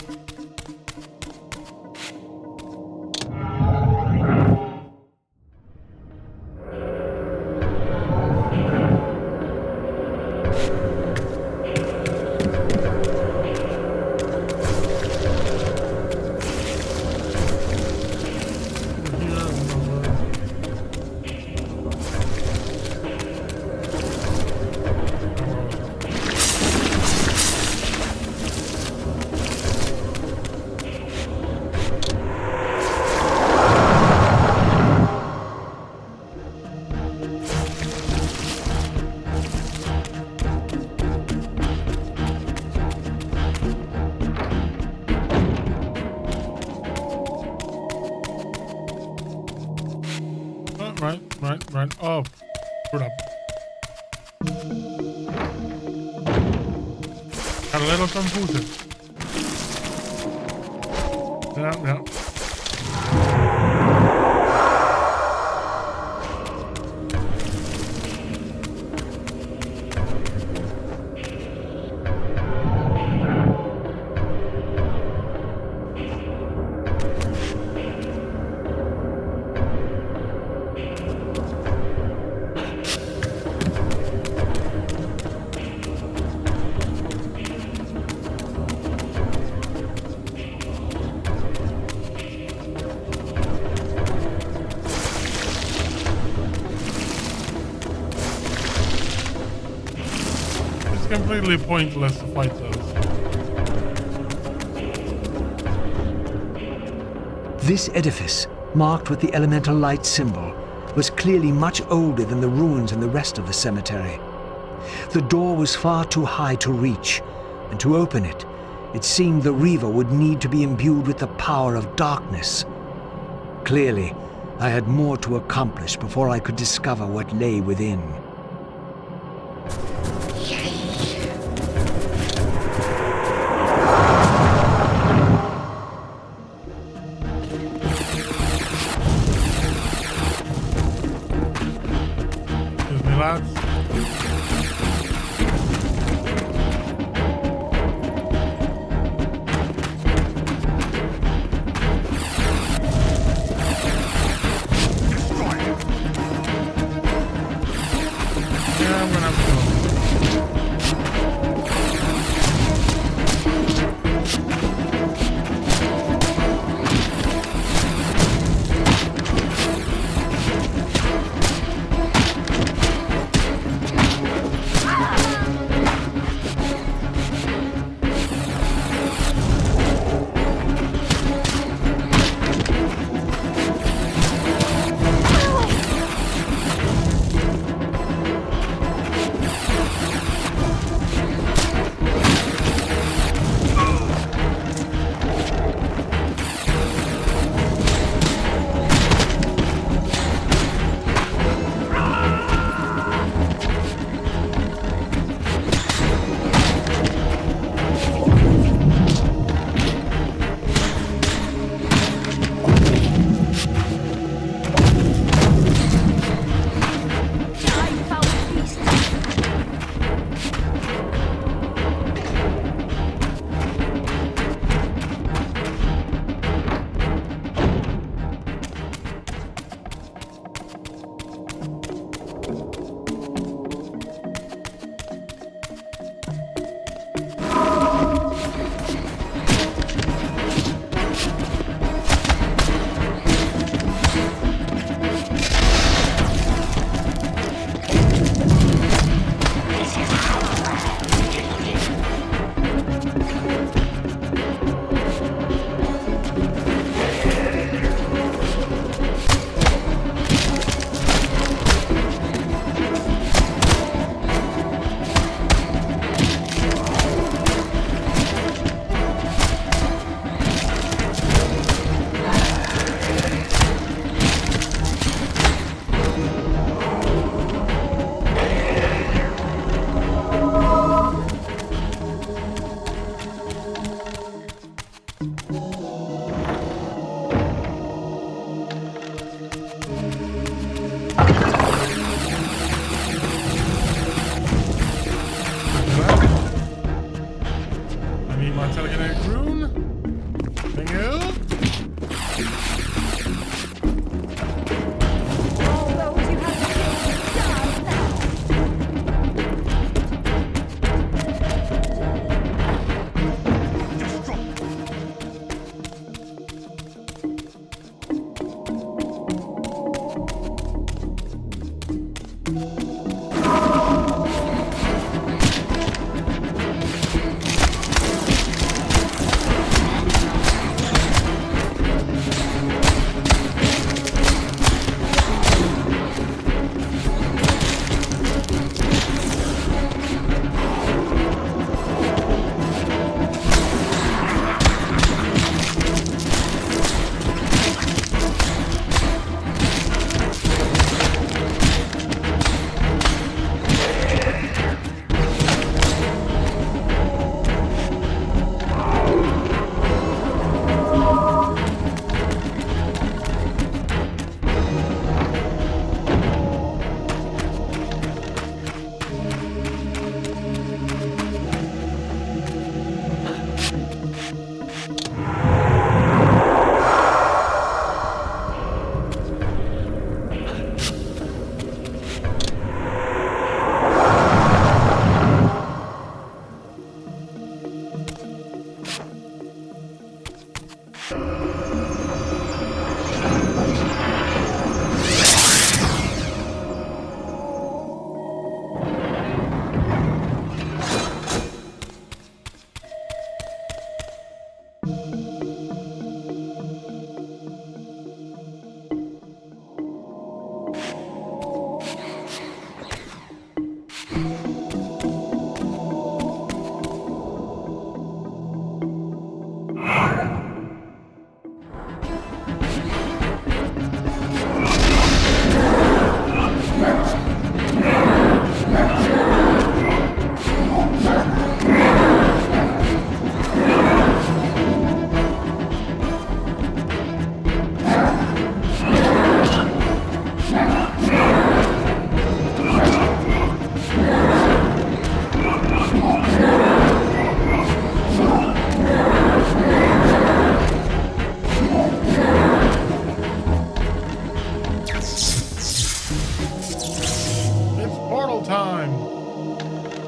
Fine. Oh, screwed up. Got a little confused. Yeah. Completely pointless to fight those. This edifice, marked with the elemental light symbol, was clearly much older than the ruins in the rest of the cemetery. The door was far too high to reach, and to open it, it seemed the Reaver would need to be imbued with the power of darkness. Clearly, I had more to accomplish before I could discover what lay within.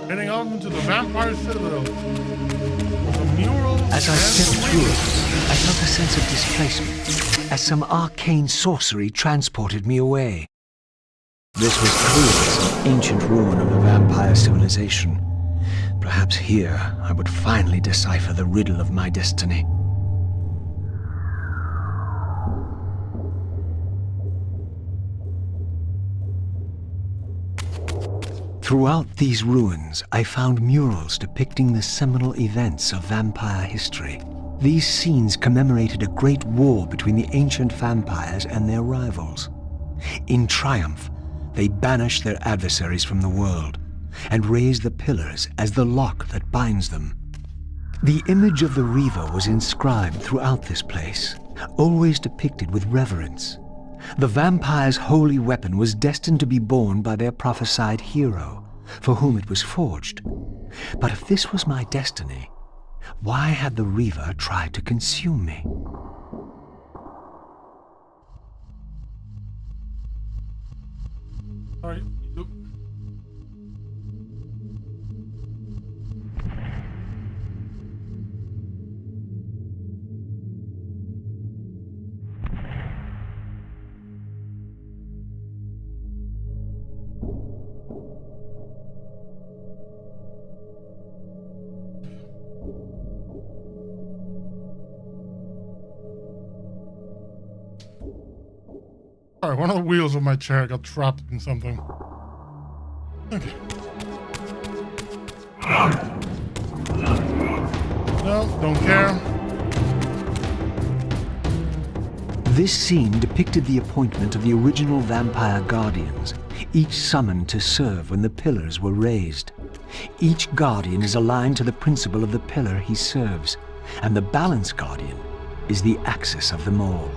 Heading off into the vampire citadel. The murals. As I stepped through it, I felt a sense of displacement, as some arcane sorcery transported me away. This was clearly some ancient ruin of a vampire civilization. Perhaps here I would finally decipher the riddle of my destiny. Throughout these ruins, I found murals depicting the seminal events of vampire history. These scenes commemorated a great war between the ancient vampires and their rivals. In triumph, they banished their adversaries from the world and raised the pillars as the lock that binds them. The image of the Reaver was inscribed throughout this place, always depicted with reverence. The vampire's holy weapon was destined to be borne by their prophesied hero, for whom it was forged. But if this was my destiny, why had the Reaver tried to consume me? Sorry. Sorry, one of the wheels of my chair got trapped in something. Okay. No, don't care. This scene depicted the appointment of the original vampire guardians, each summoned to serve when the pillars were raised. Each guardian is aligned to the principle of the pillar he serves, and the balance guardian is the axis of them all.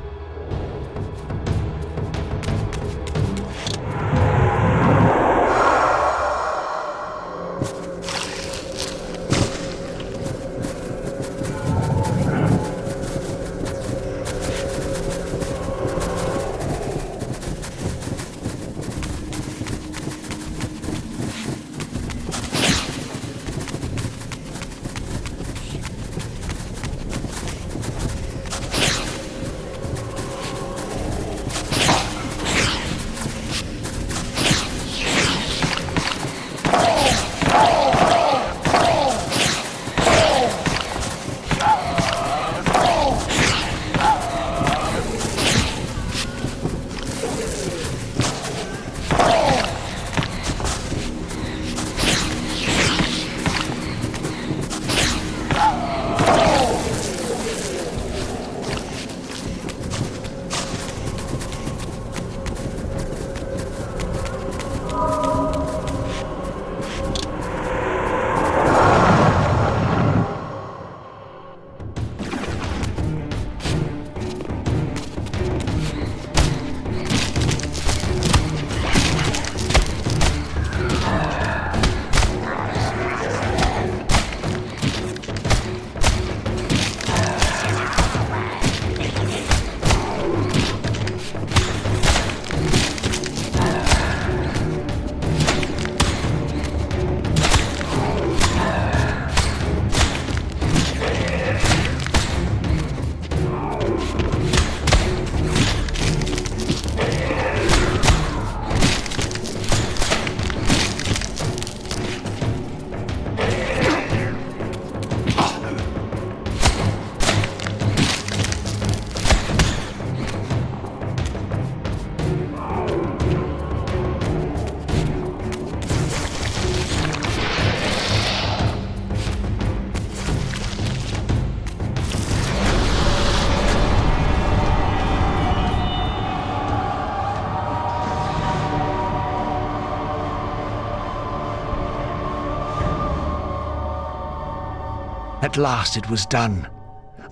At last it was done.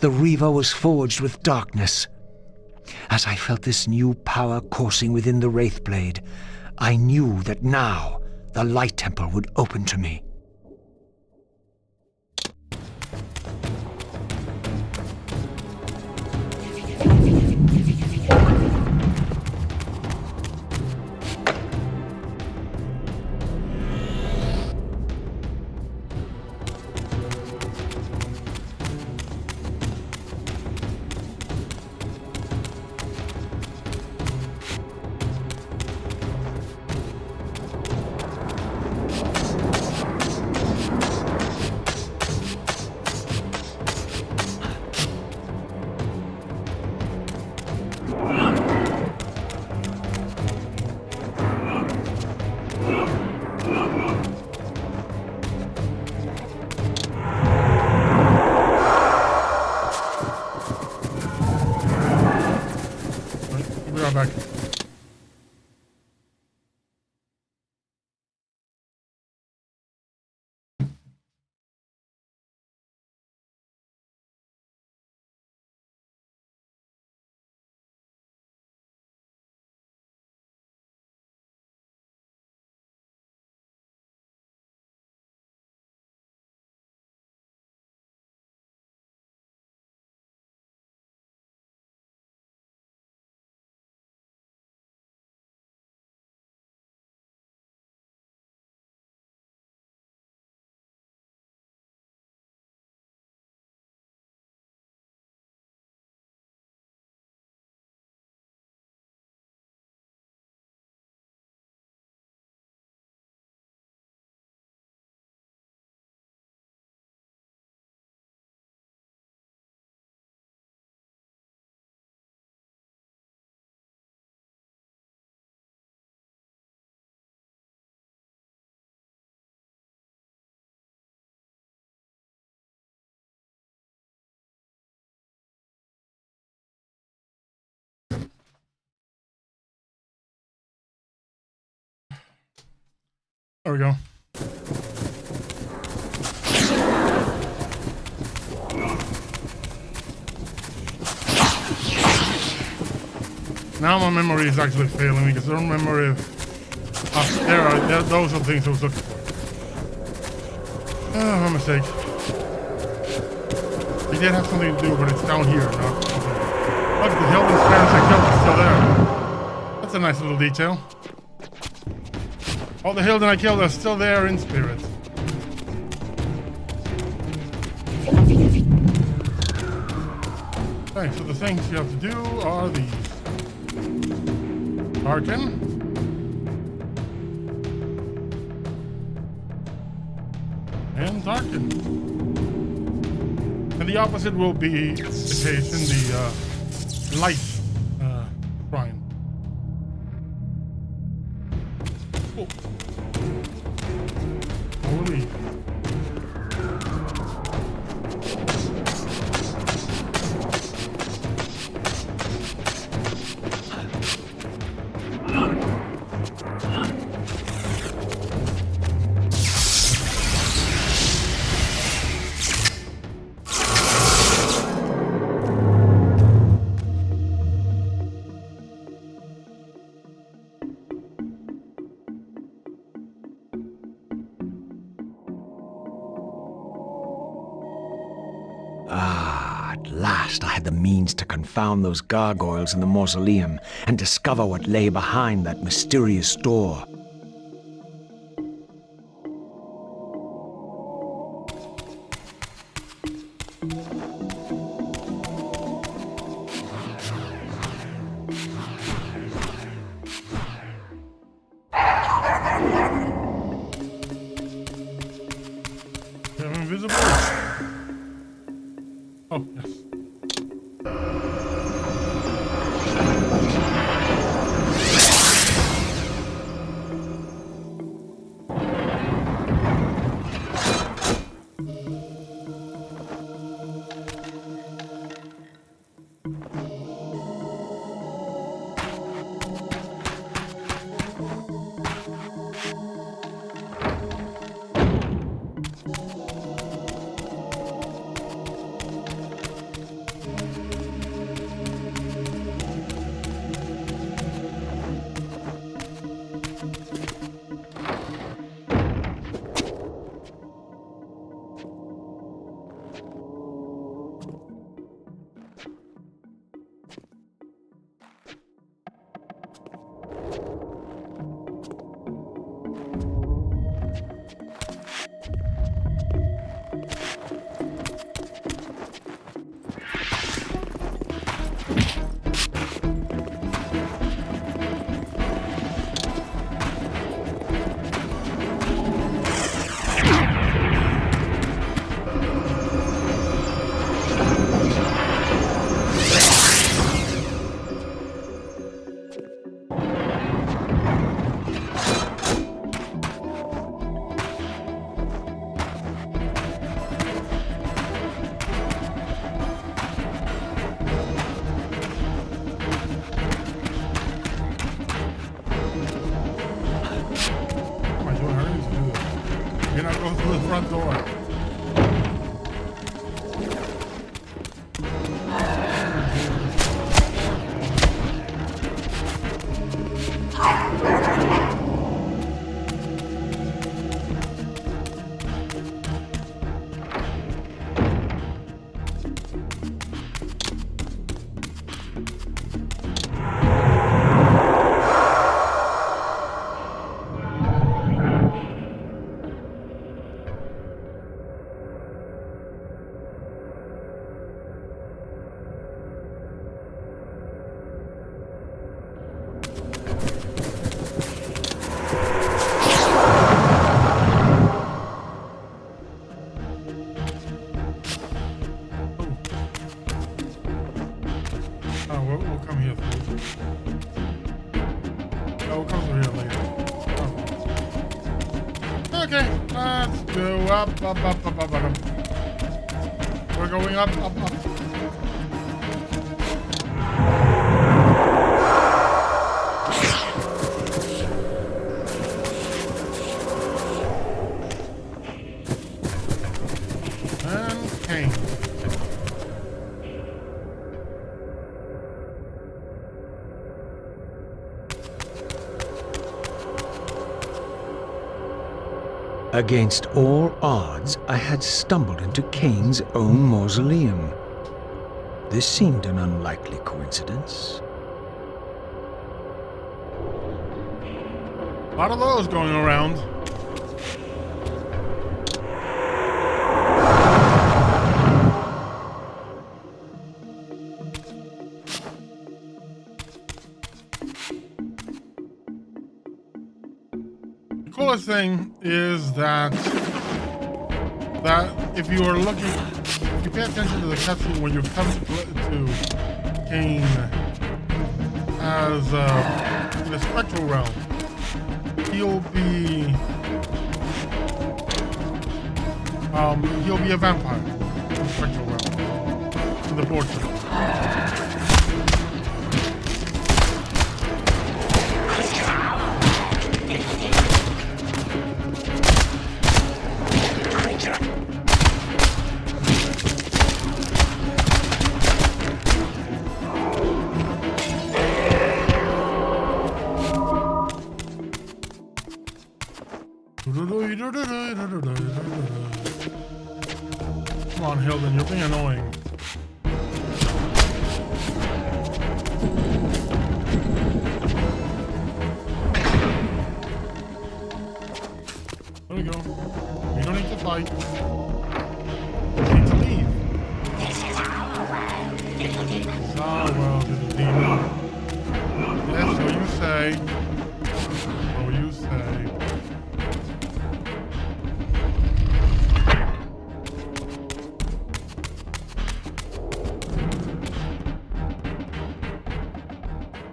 The Reaver was forged with darkness. As I felt this new power coursing within the Wraithblade, I knew that now the Light Temple would open to me. There we go. Now my memory is actually failing me because I don't remember if those are the things I was looking for. Oh, my mistake. We did have something to do, but it's down here. No? Look, the Hilden's parents I killed are still there. That's a nice little detail. All the Hilden I killed are still there in spirit. Okay, so the things you have to do are these. Darken. And darken. And the opposite will be the case in the light shrine. Oh. Holy. At last I had the means to confound those gargoyles in the mausoleum and discover what lay behind that mysterious door. I'm invisible. Oh, yes. You're not going through the front door. We'll come here first. We'll come through here later. Oh. Okay, let's go up. We're going up. Against all odds, I had stumbled into Kain's own mausoleum. This seemed an unlikely coincidence. A lot of those going around. The coolest thing is that if you are looking, if you pay attention to the cutscene when you come to Kain as in the spectral realm, he'll be a vampire in the spectral realm in the portrait. Come on, Hilden, you're being annoying. There we go. We don't need to fight. We need to leave. Oh, well, little demon. Yes, so you say. So you say.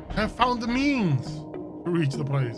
I have found the means to reach the place.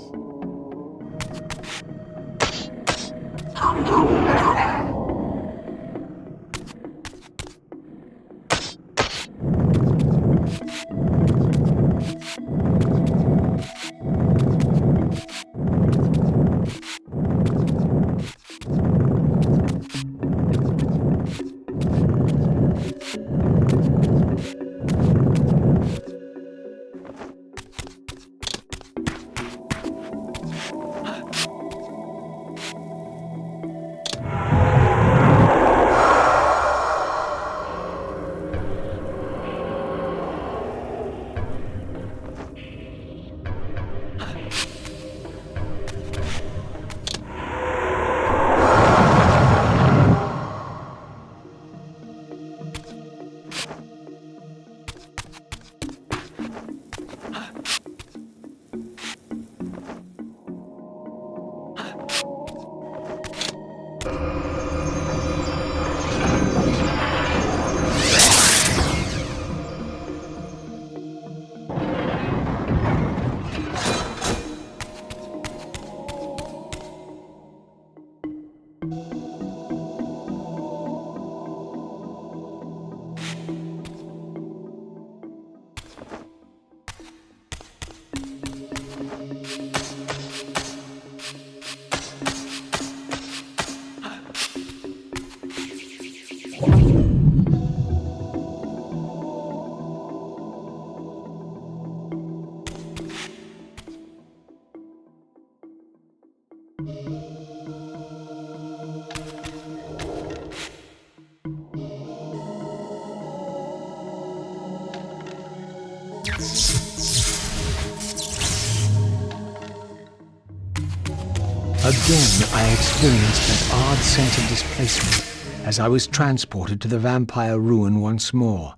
Again, I experienced that odd sense of displacement as I was transported to the vampire ruin once more.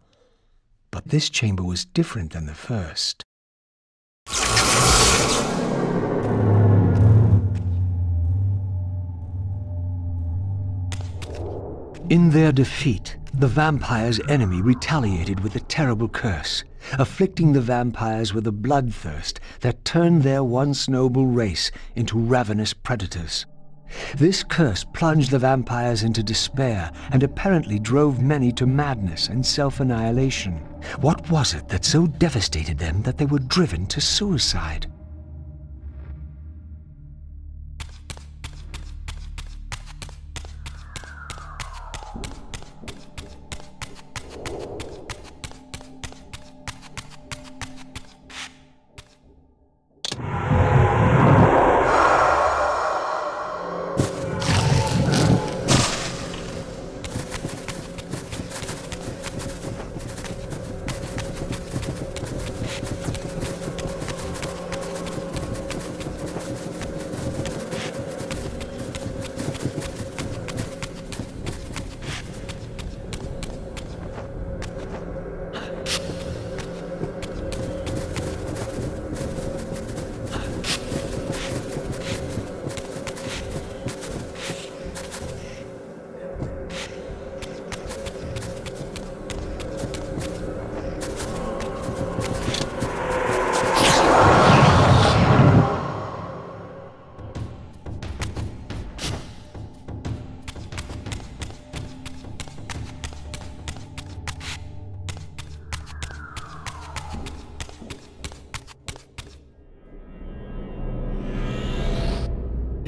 But this chamber was different than the first. In their defeat, the vampire's enemy retaliated with a terrible curse, afflicting the vampires with a bloodthirst that turned their once noble race into ravenous predators. This curse plunged the vampires into despair and apparently drove many to madness and self-annihilation. What was it that so devastated them that they were driven to suicide?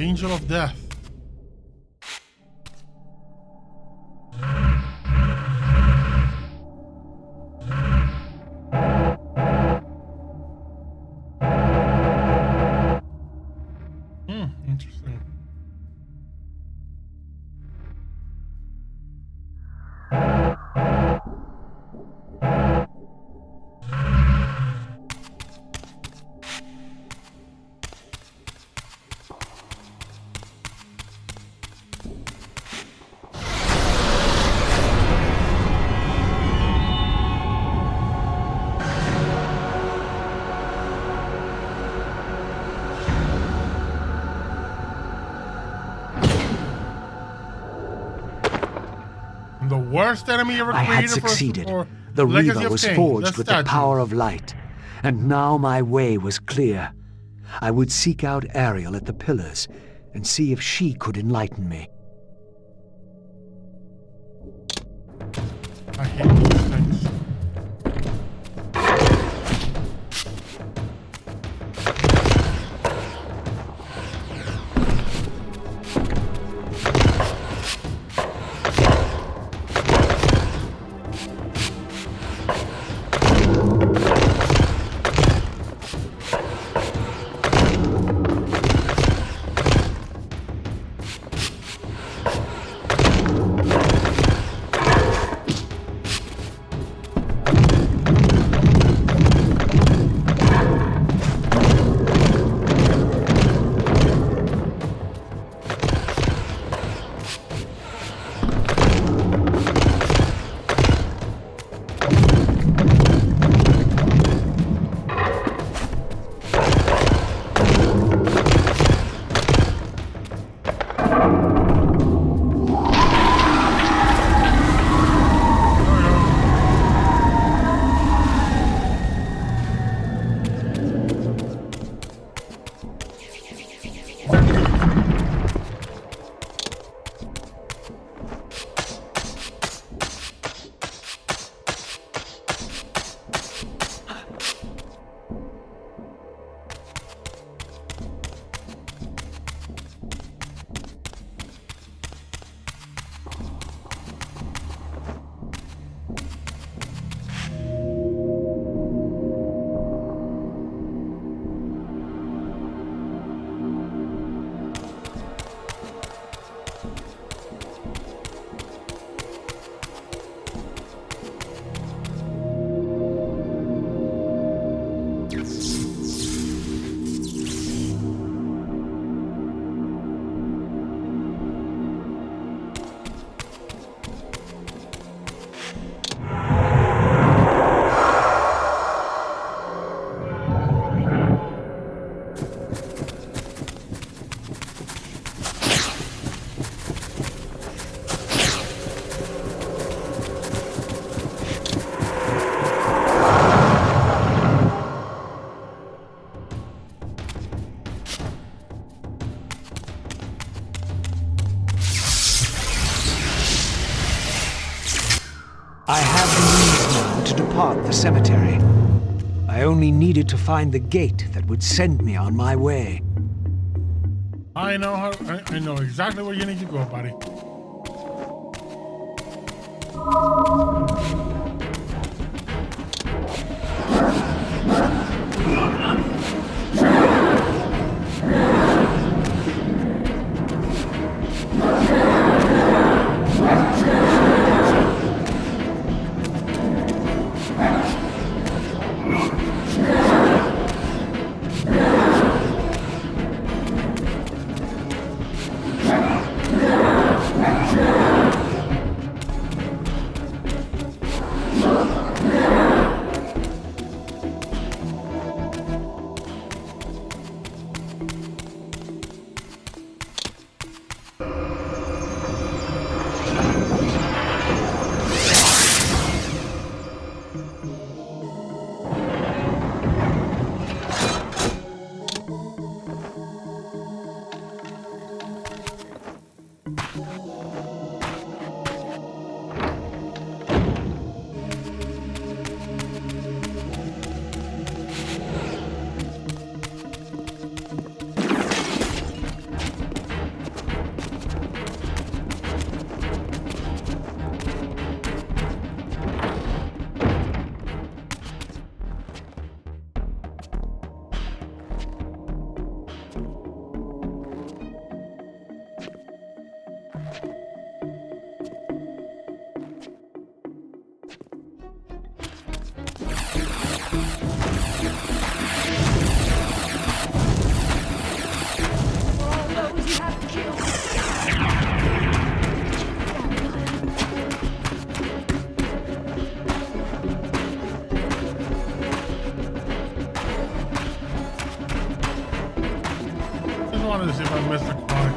Angel of Death. Interesting. The worst enemy ever I created had succeeded. for The Legacy Reaver of was Kain, forged the with the statue. power of light, and now my way was clear. I would seek out Ariel at the pillars and see if she could enlighten me. I hate these things. I have the means now to depart the cemetery. I only needed to find the gate that would send me on my way. I know I know exactly where you need to go, buddy. I missed the chronic.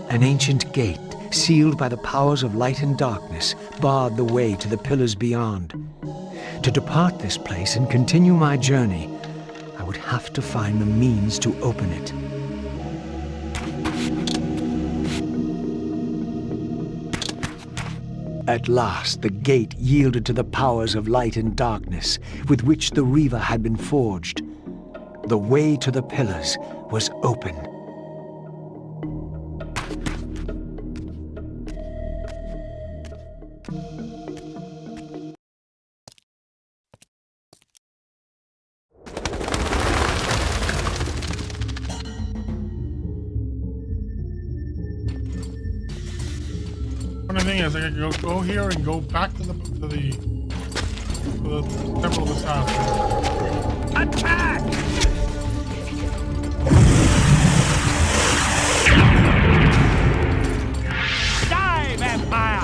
An ancient gate, sealed by the powers of light and darkness, barred the way to the pillars beyond. To depart this place and continue my journey, I would have to find the means to open it. At last, the gate yielded to the powers of light and darkness with which the Reaver had been forged. The way to the pillars was open. Funny thing is, I can go here and go back to the Temple of the South. Attack! Die, vampire!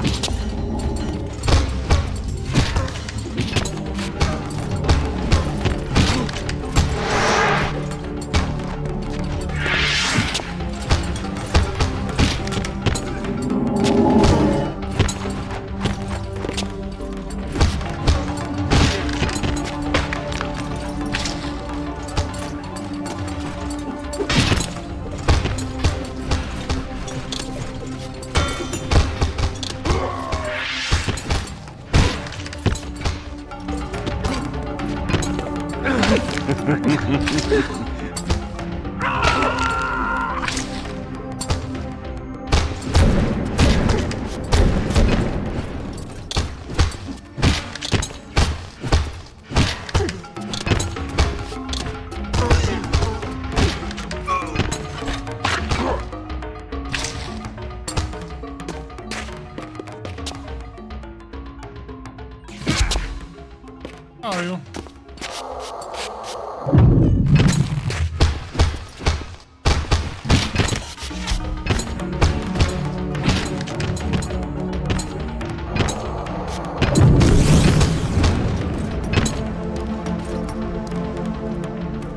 How are you?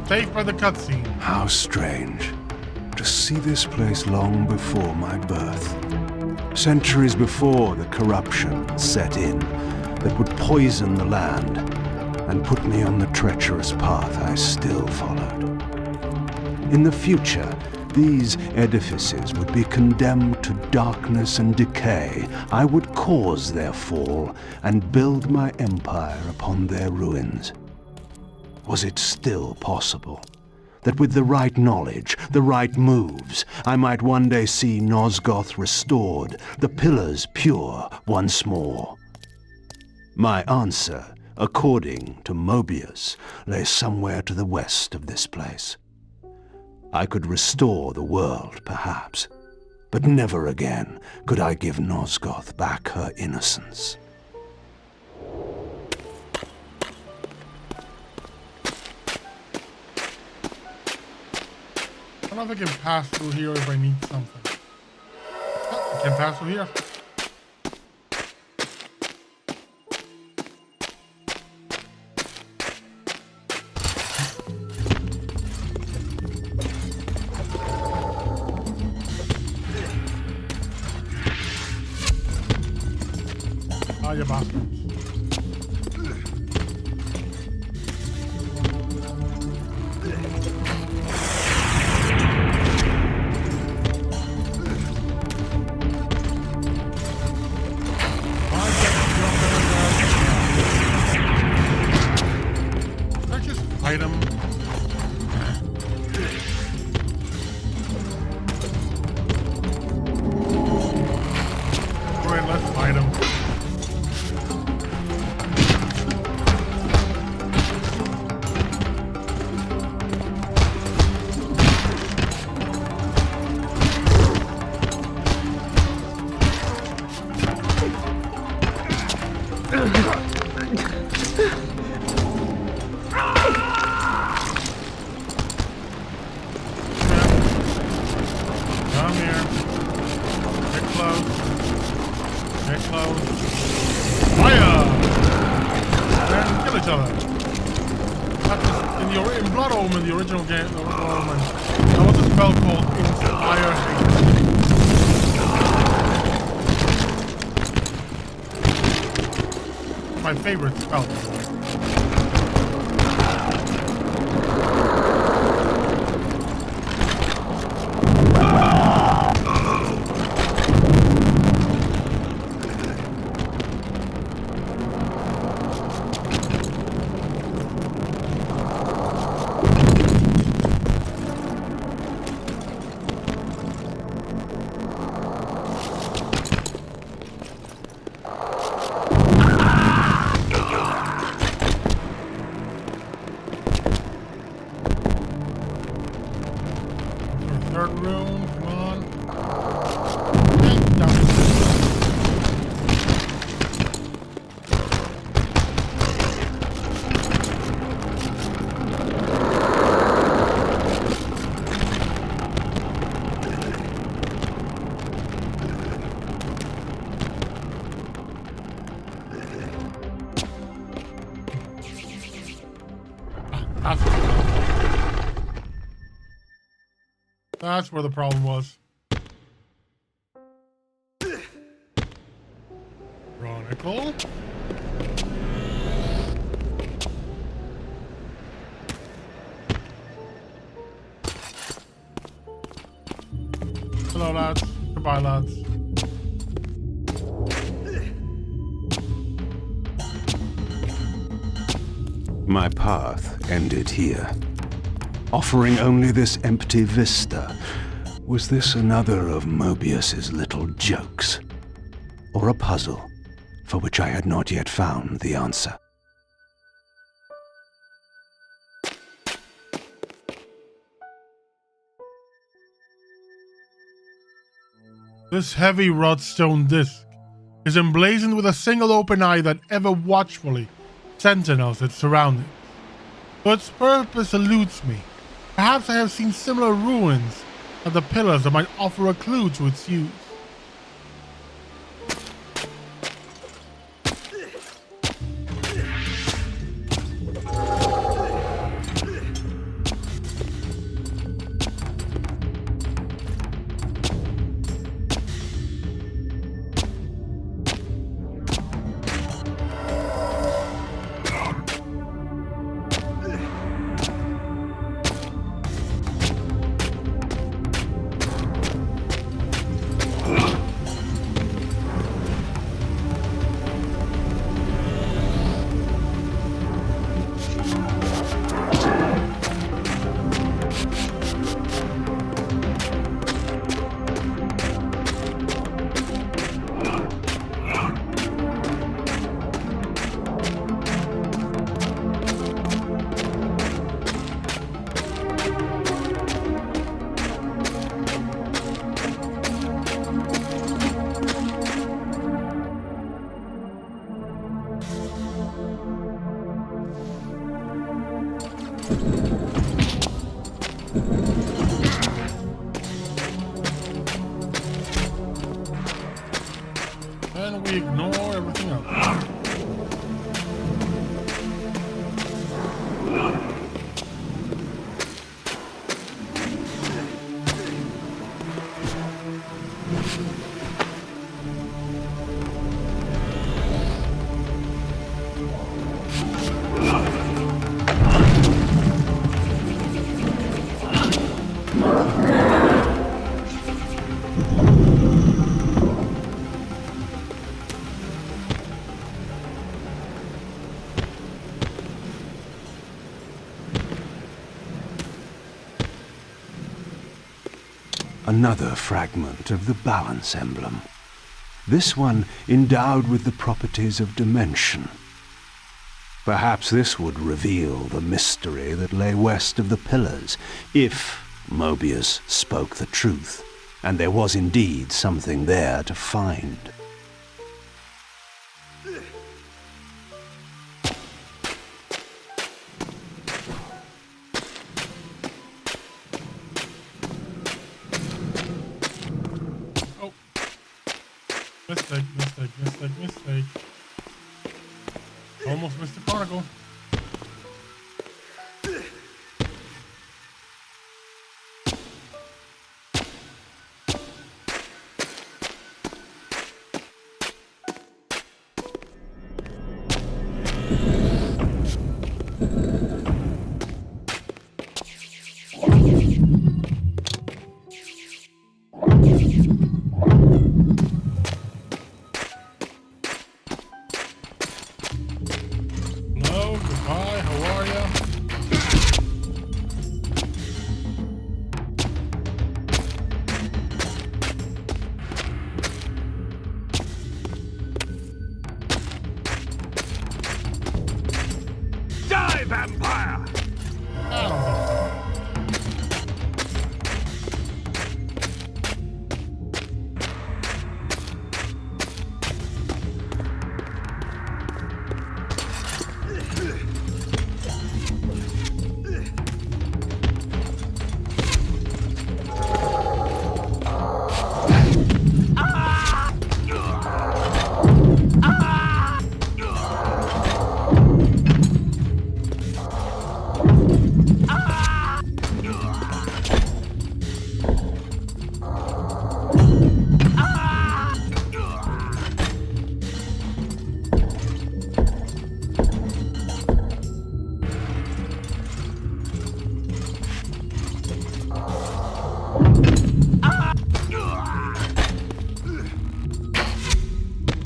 Safe for the cutscene. How strange. To see this place long before my birth. Centuries before the corruption set in that would poison the land and put me on the treacherous path I still followed. In the future, these edifices would be condemned to darkness and decay. I would cause their fall and build my empire upon their ruins. Was it still possible that with the right knowledge, the right moves, I might one day see Nosgoth restored, the pillars pure once more? My answer, according to Mobius, lay somewhere to the west of this place. I could restore the world, perhaps, but never again could I give Nosgoth back her innocence. I don't know if I can pass through here if I need something. Oh, I can pass through here. Ah, you bastards. Item. Alright, let's fight him. cloud. Fire! And kill each other. In Blood Omen, the original game, the Blood Omen, there was a spell called Inspire Hate. My favorite spell. Third room, come on. And down. That's where the problem was. Chronicle. Hello, lads. Goodbye, lads. My path ended here, offering only this empty vista. Was this another of Mobius's little jokes? Or a puzzle for which I had not yet found the answer? This heavy wrought stone disc is emblazoned with a single open eye that ever watchfully sentinels its surroundings. But its purpose eludes me. Perhaps I have seen similar ruins at the pillars that might offer a clue to its use. And we ignore everything else. Another fragment of the balance emblem. This one endowed with the properties of dimension. Perhaps this would reveal the mystery that lay west of the pillars, if Mobius spoke the truth, and there was indeed something there to find. Mistake. Mistake. Almost missed the chronicle.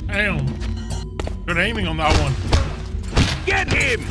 Damn. Good aiming on that one. Get him!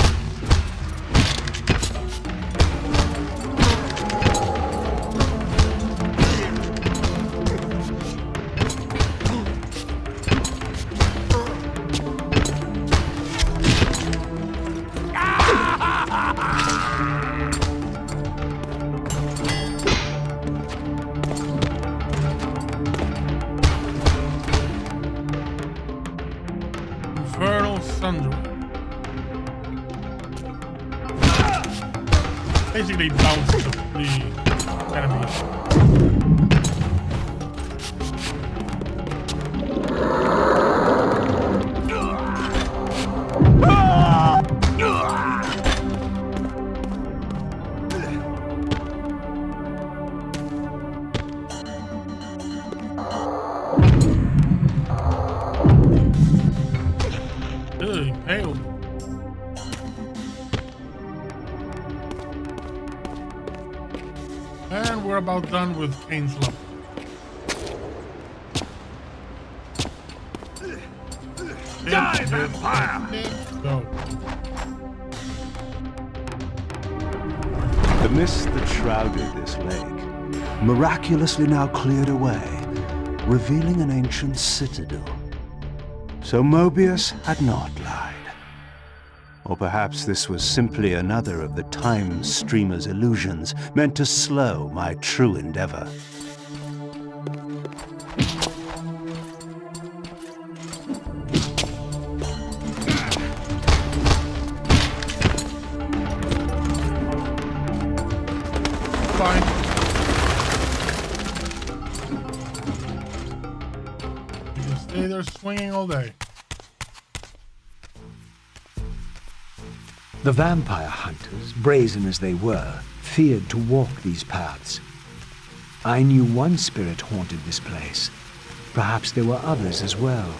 Basically bounce the enemies. Really pale. And we're about done with Kain's level. Die, vampire! Go. The mist that shrouded this lake miraculously now cleared away, revealing an ancient citadel. So Mobius had not lied. Or perhaps this was simply another of the time streamer's illusions meant to slow my true endeavor. Fine. You can stay there swinging all day. The vampire hunters, brazen as they were, feared to walk these paths. I knew one spirit haunted this place. Perhaps there were others as well.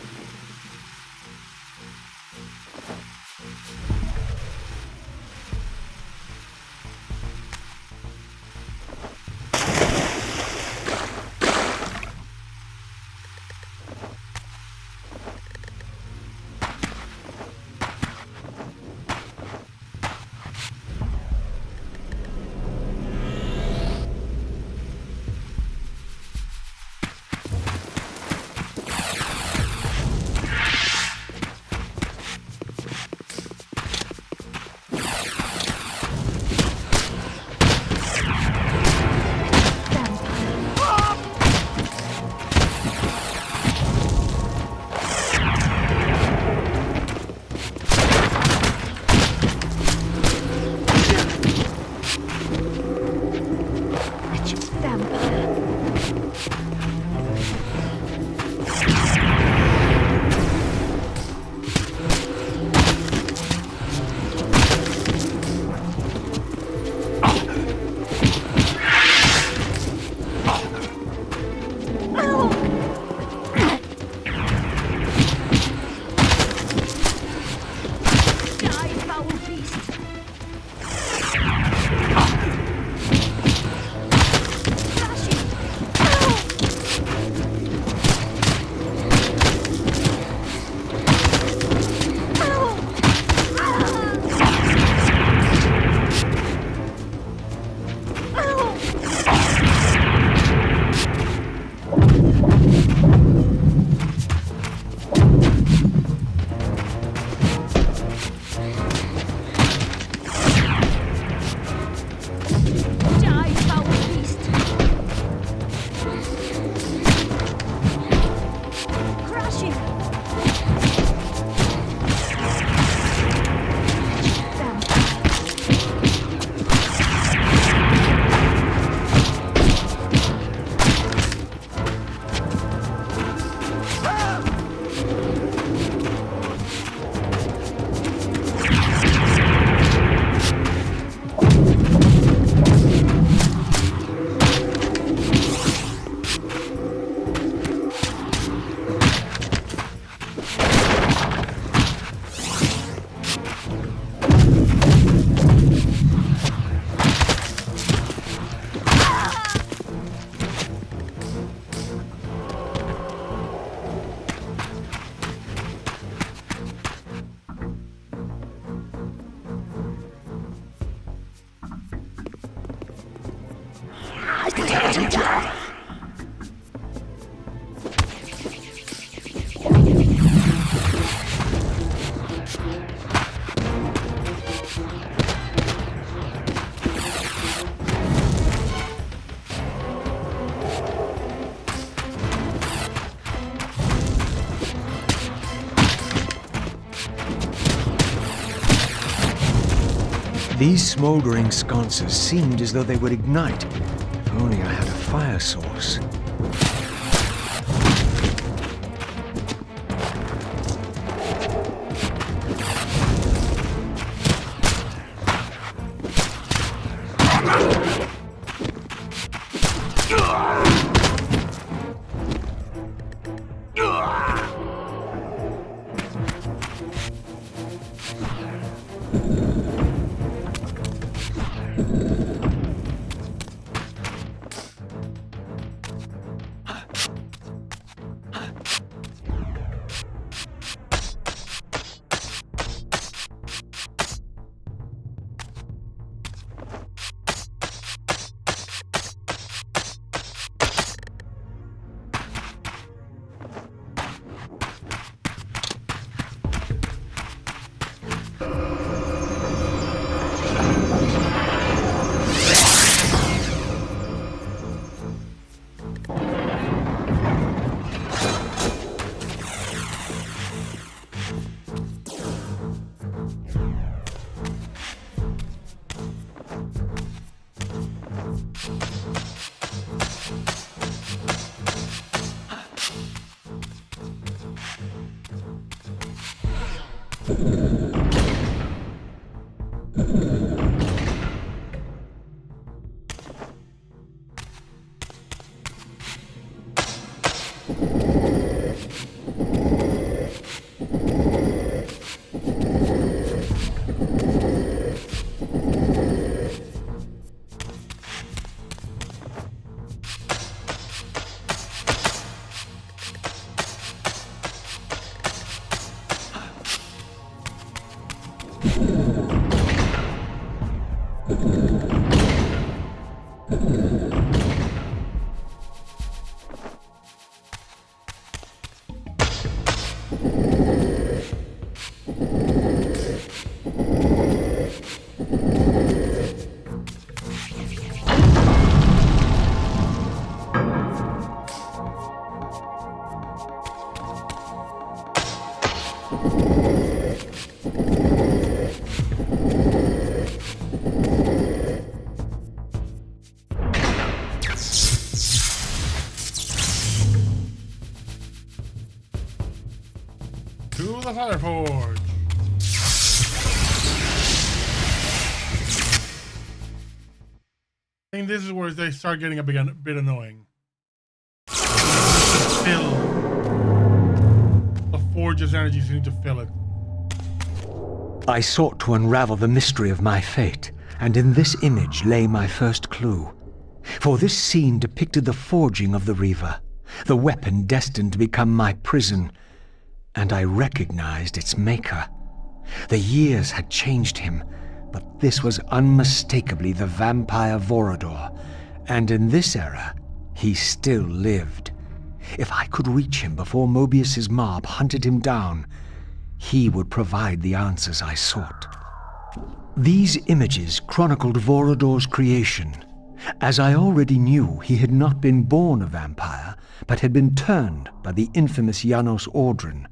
messenger! These smoldering sconces seemed as though they would ignite. If only I had a fire source. To the Fire Forge. I think this is where they start getting a bit annoying. Fill the forge's energy seems to fill it. I sought to unravel the mystery of my fate, and in this image lay my first clue. For this scene depicted the forging of the Reaver, the weapon destined to become my prison, and I recognized its maker. The years had changed him, but this was unmistakably the vampire Vorador, and in this era, he still lived. If I could reach him before Mobius's mob hunted him down, he would provide the answers I sought. These images chronicled Vorador's creation. As I already knew, he had not been born a vampire, but had been turned by the infamous Janos Audron.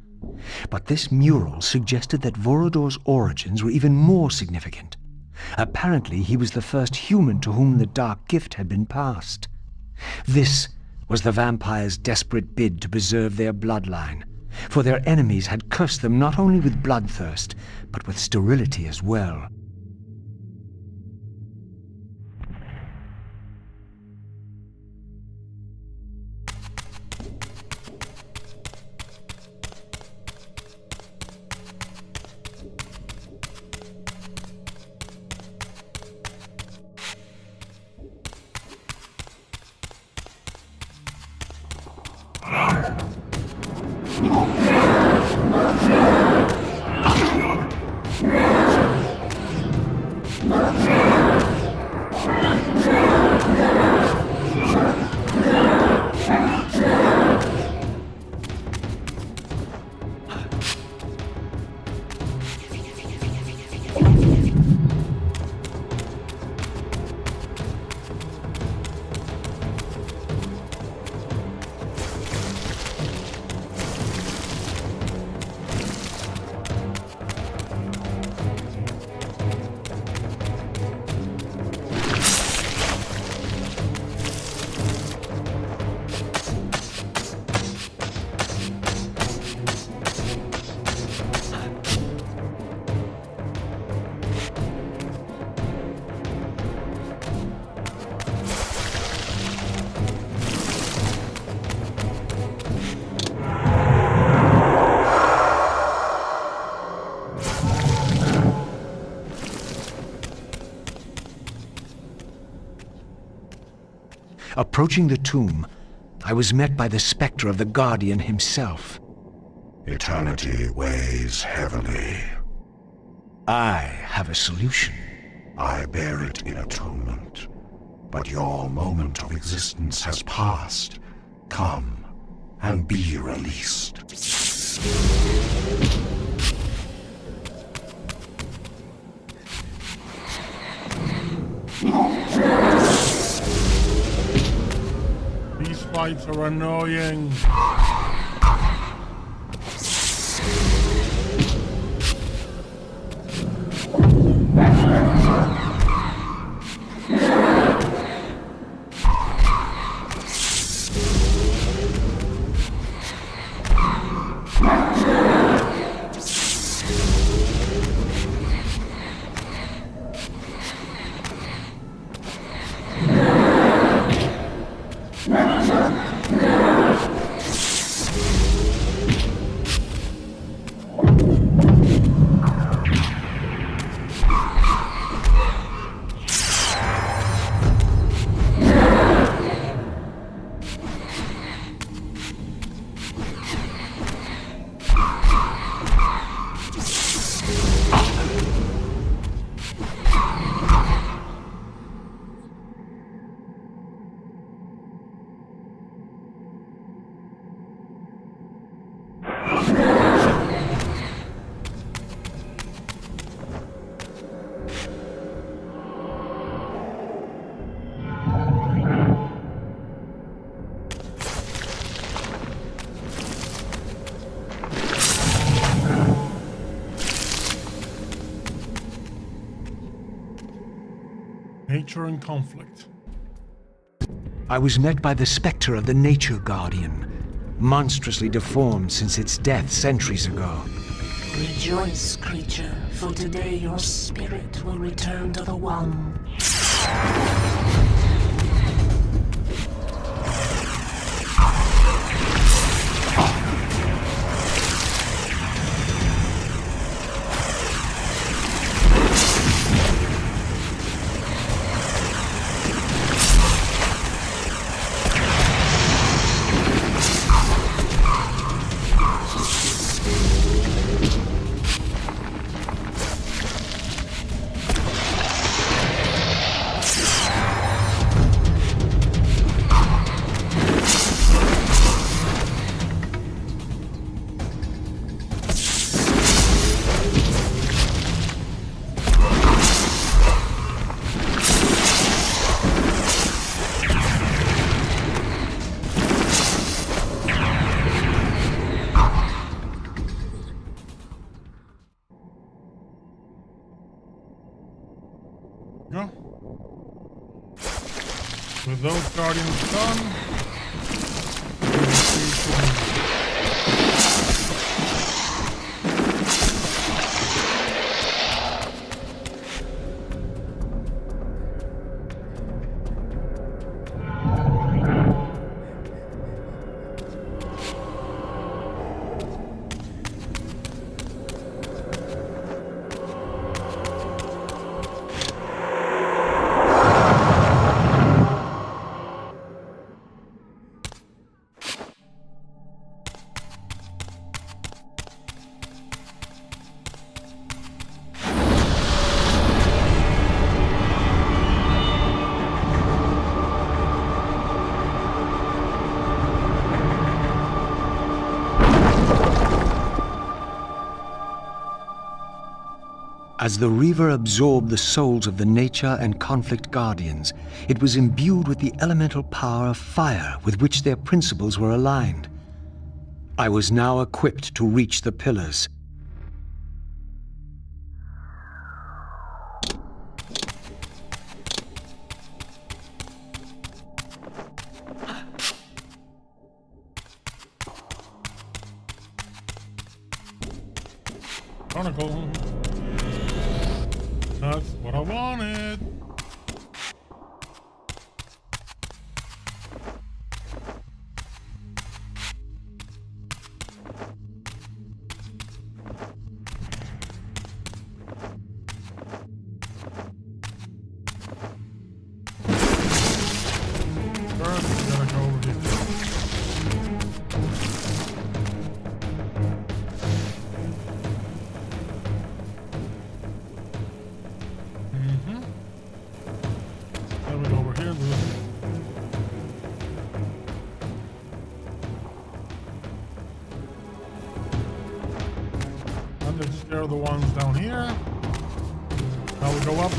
But this mural suggested that Vorador's origins were even more significant. Apparently, he was the first human to whom the dark gift had been passed. This was the vampires' desperate bid to preserve their bloodline, for their enemies had cursed them not only with bloodthirst, but with sterility as well. Approaching the tomb, I was met by the specter of the Guardian himself. Eternity weighs heavily. I have a solution. I bear it in atonement. But your moment of existence has passed. Come and be released. These fights are annoying. Nature and conflict. I was met by the specter of the Nature Guardian, monstrously deformed since its death centuries ago. Rejoice, creature, for today your spirit will return to the One. Go. With those guardians done, As the Reaver absorbed the souls of the Nature and Conflict Guardians, it was imbued with the elemental power of fire with which their principles were aligned. I was now equipped to reach the pillars. Chronicle. That's what I wanted. Burn Let's scare the ones down here. Now we go up.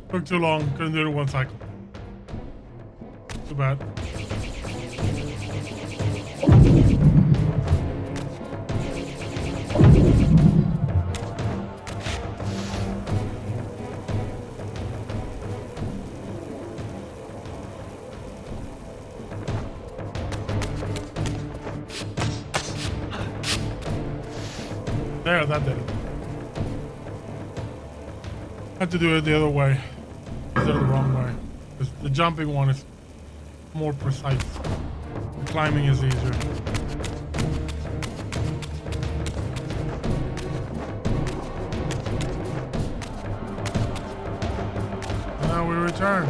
Took too long, couldn't do it in one cycle. Too bad. There, that did it. Had to do it the other way. Instead of the wrong way. The jumping one is more precise. The climbing is easier. Now we return.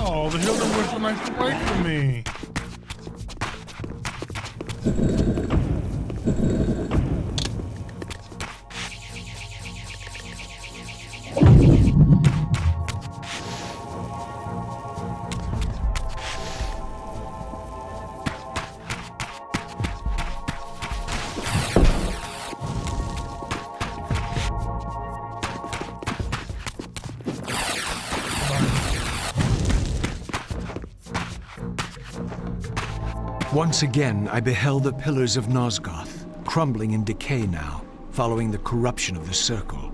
Oh, the Hilden were so nice to wait for me. Once again, I beheld the pillars of Nosgoth, crumbling in decay now, following the corruption of the Circle.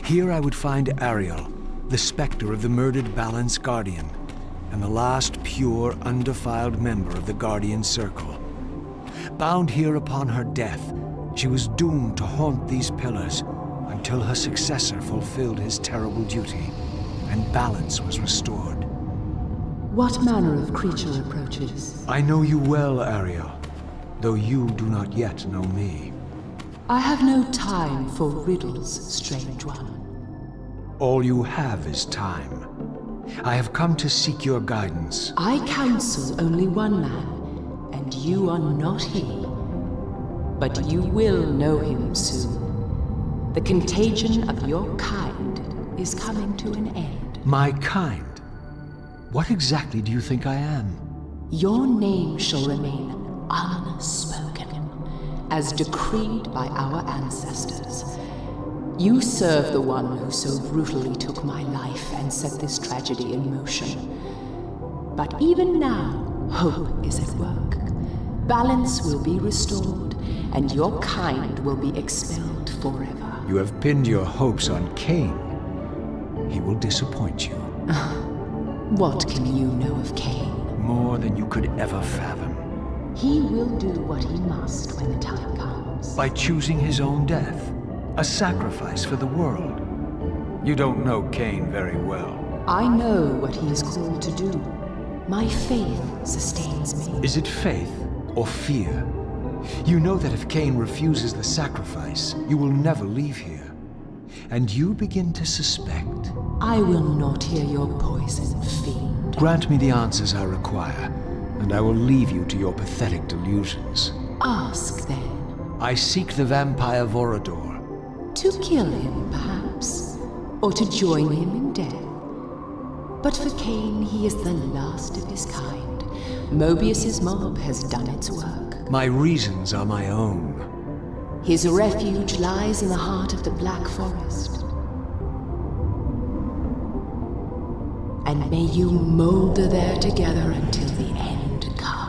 Here I would find Ariel, the specter of the murdered Balance Guardian, and the last pure, undefiled member of the Guardian Circle. Bound here upon her death, she was doomed to haunt these pillars until her successor fulfilled his terrible duty, and balance was restored. What manner of creature approaches? I know you well, Ariel, though you do not yet know me. I have no time for riddles, strange one. All you have is time. I have come to seek your guidance. I counsel only one man, and you are not he. But you will know him soon. The contagion of your kind is coming to an end. My kind? What exactly do you think I am? Your name shall remain unspoken, as decreed by our ancestors. You serve the one who so brutally took my life and set this tragedy in motion. But even now, hope is at work. Balance will be restored, and your kind will be expelled forever. You have pinned your hopes on Kain. He will disappoint you. What can you know of Kain? More than you could ever fathom. He will do what he must when the time comes. By choosing his own death. A sacrifice for the world. You don't know Kain very well. I know what he is called to do. My faith sustains me. Is it faith or fear? You know that if Kain refuses the sacrifice, you will never leave here. And you begin to suspect. I will not hear your poison, fiend. Grant me the answers I require, and I will leave you to your pathetic delusions. Ask, then. I seek the vampire Vorador. To kill him, perhaps, or to join him in death. But for Kain, he is the last of his kind. Mobius's mob has done its work. My reasons are my own. His refuge lies in the heart of the Black Forest. And may you molder there together until the end comes.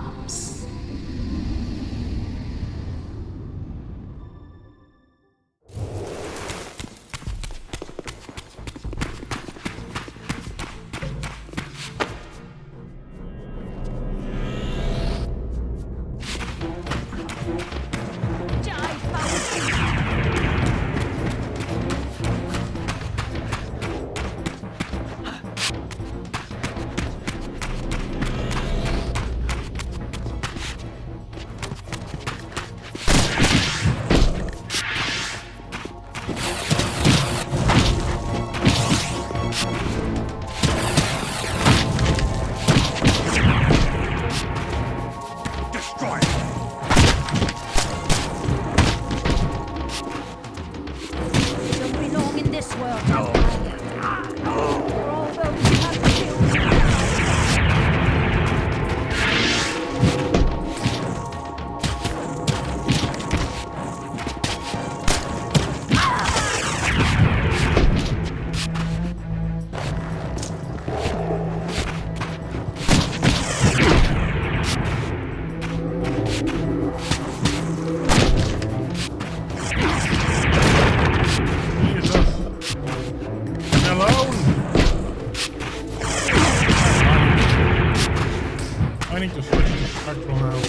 need to switch to spectral now.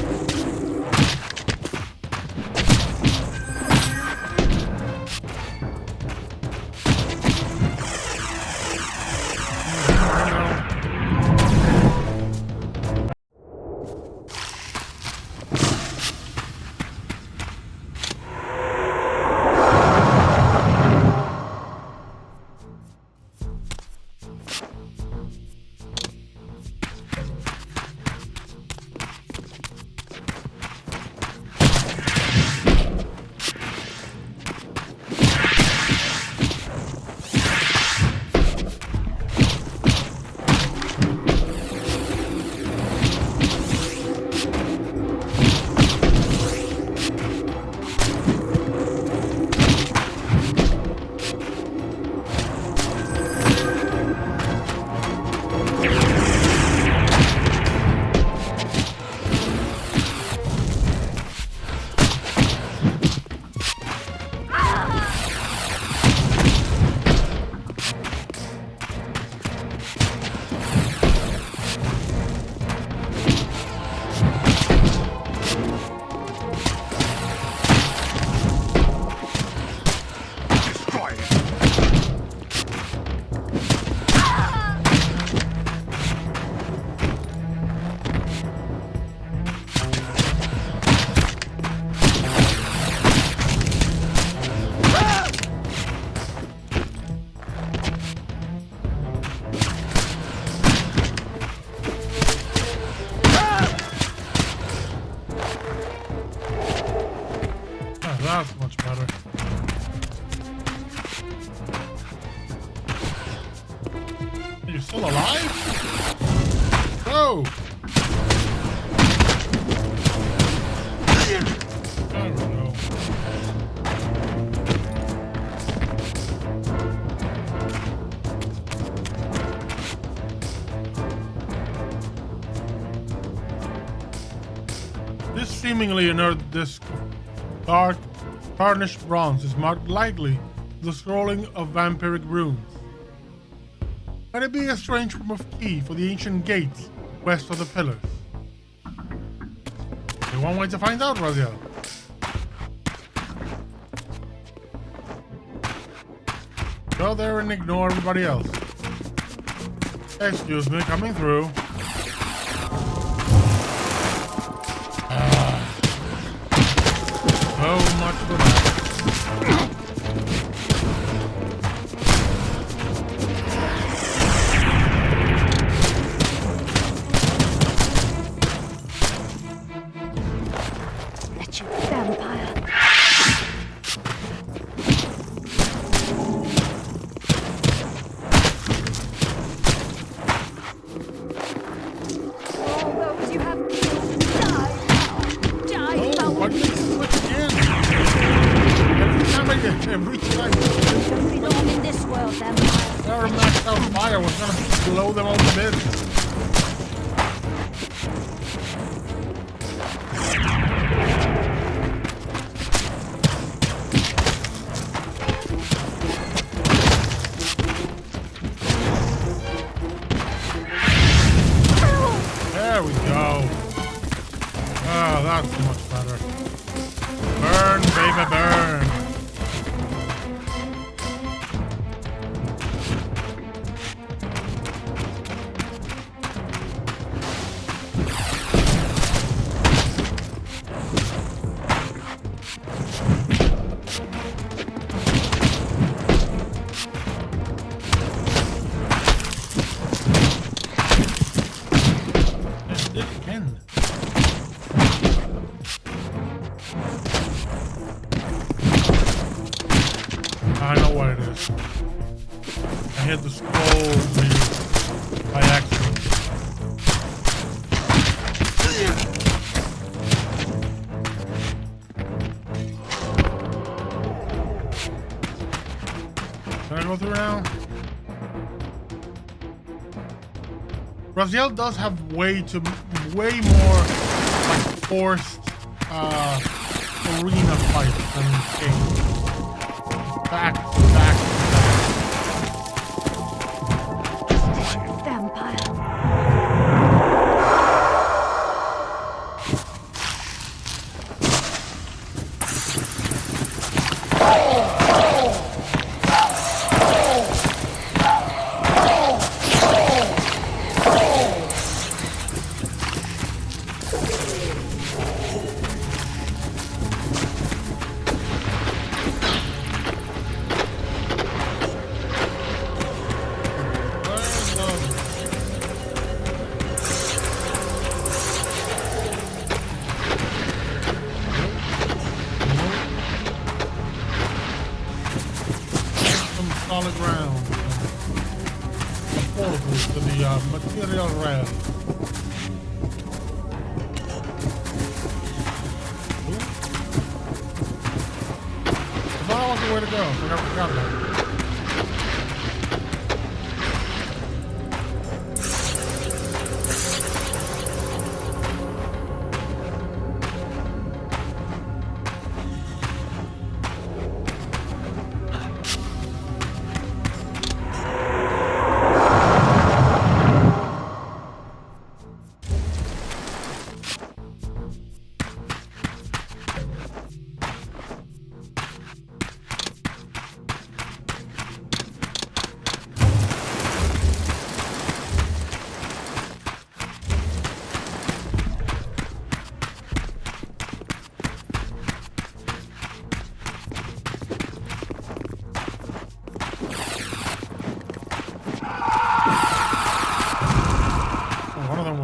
That's much better. Are you still alive? Oh! I don't know. This seemingly inert disc of dark, tarnished bronze is marked lightly with the scrolling of vampiric runes. Might it be a strange form of key for the ancient gates west of the pillars? There's one way to find out, Raziel. Go there and ignore everybody else. Excuse me, coming through. So much for that. Wretched vampire. All those you have killed, die now. Die now. What did you switch again? Every time. You don't belong in this world, vampire. Our maxed out fire was gonna blow them all to bits. There we go. Oh, that's much better. Burn, baby, burn. I know what it is. I hit the scroll wheel by accident. Can I go through now? Raziel does have way more like forced arena fights than Kain. Back. Vampire. Material rare. That was the way to go. I forgot that.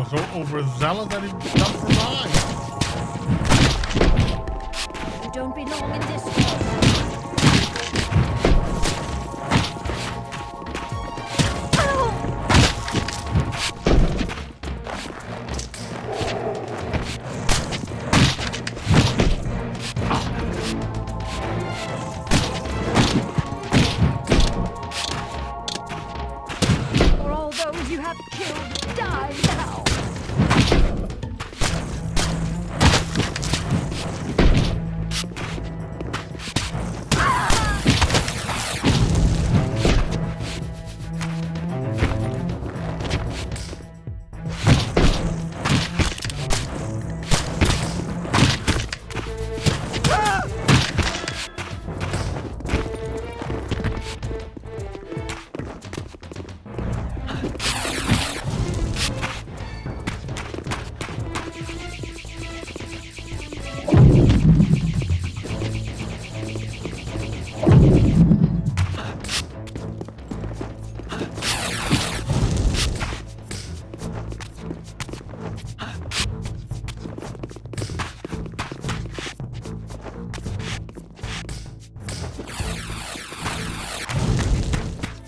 So overzealous that he jumped for mine. You don't belong in this world. For all those you have killed, die now.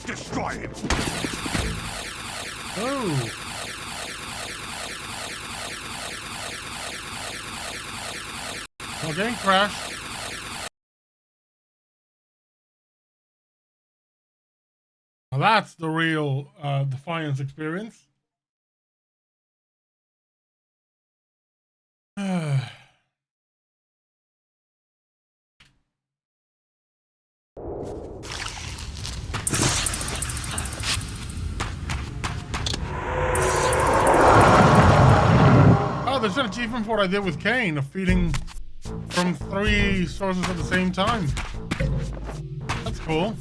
Destroy him! Oh! Okay, crash. Now that's the real Defiance experience. Oh, there's an achievement for what I did with Kain of feeding from 3 sources at the same time. That's cool.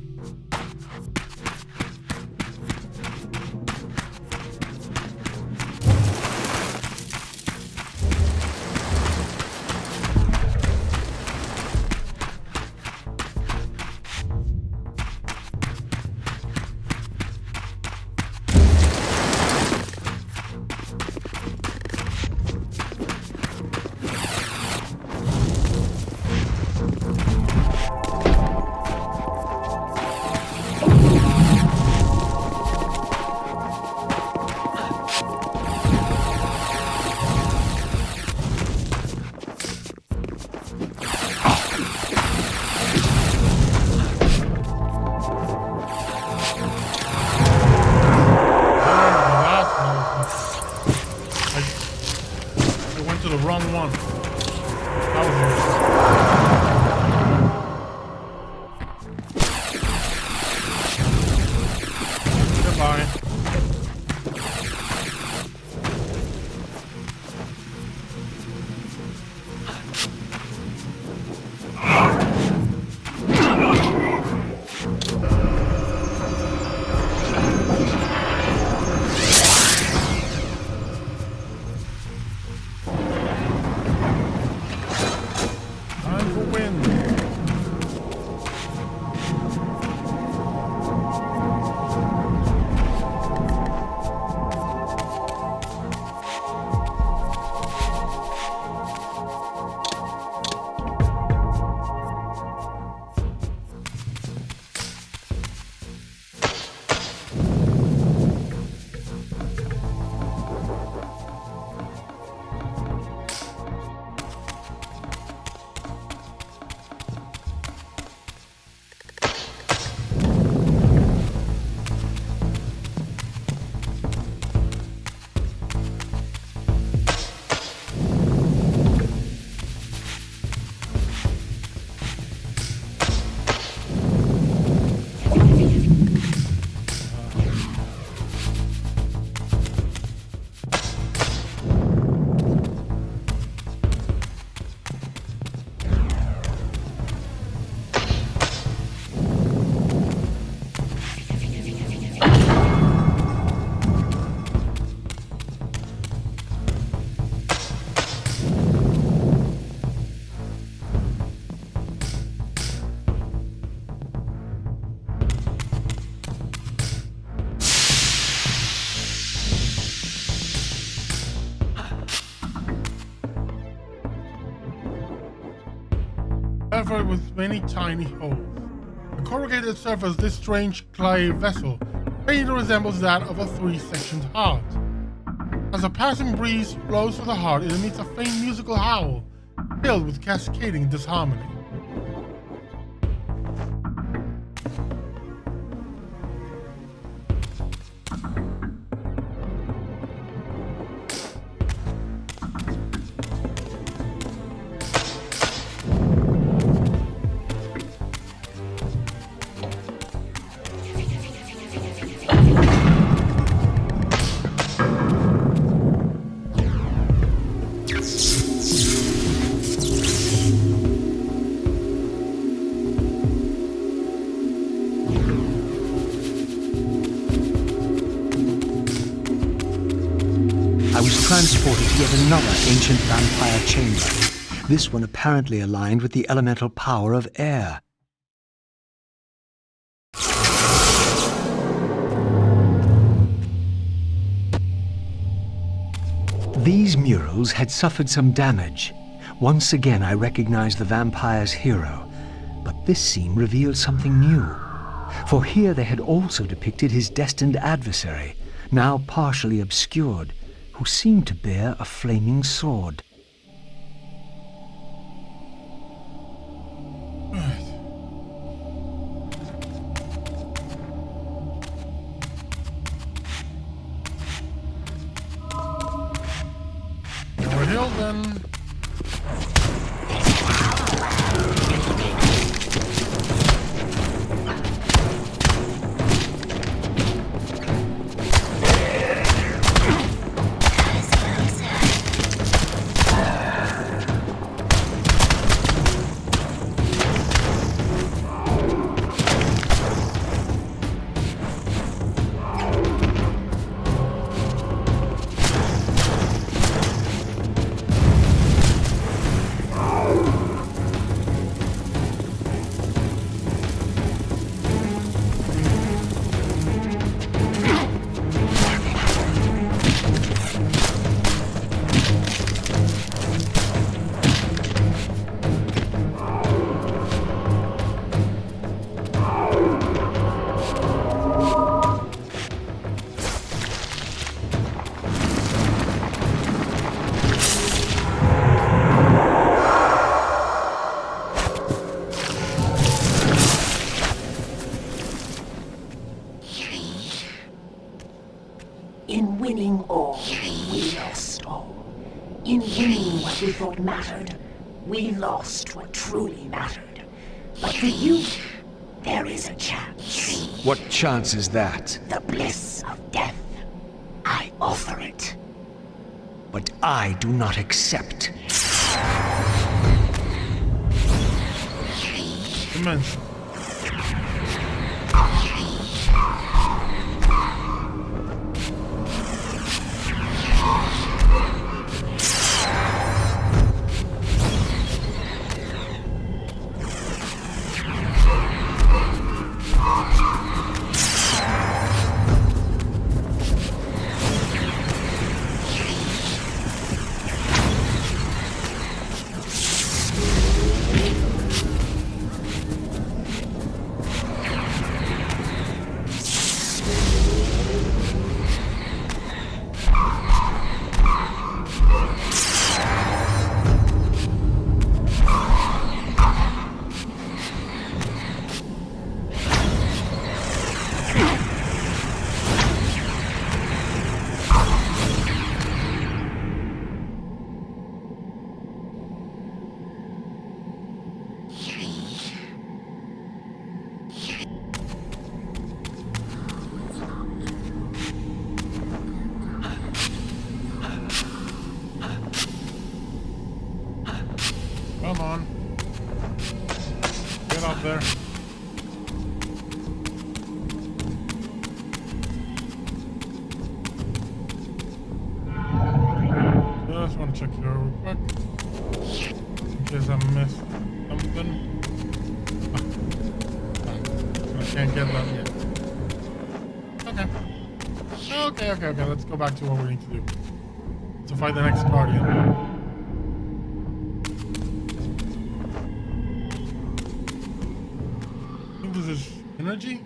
ciphered with many tiny holes. The corrugated surface of this strange clay vessel faintly resembles that of a three-sectioned heart. As a passing breeze blows through the heart, it emits a faint musical howl, filled with cascading disharmony. Transported to yet another ancient vampire chamber, this one apparently aligned with the elemental power of air. These murals had suffered some damage. Once again I recognized the vampire's hero, but this scene revealed something new. For here they had also depicted his destined adversary, now partially obscured, who seemed to bear a flaming sword. Over hill then. In winning all, we lost all. In winning what we thought mattered, we lost what truly mattered. But for you, there is a chance. What chance is that? The bliss of death. I offer it. But I do not accept. Immense. Come on. Get up there. Just want to check here real quick. In case I missed something. I can't get that yet. Okay. Let's go back to what we need to do. To fight the next Guardian. Energy?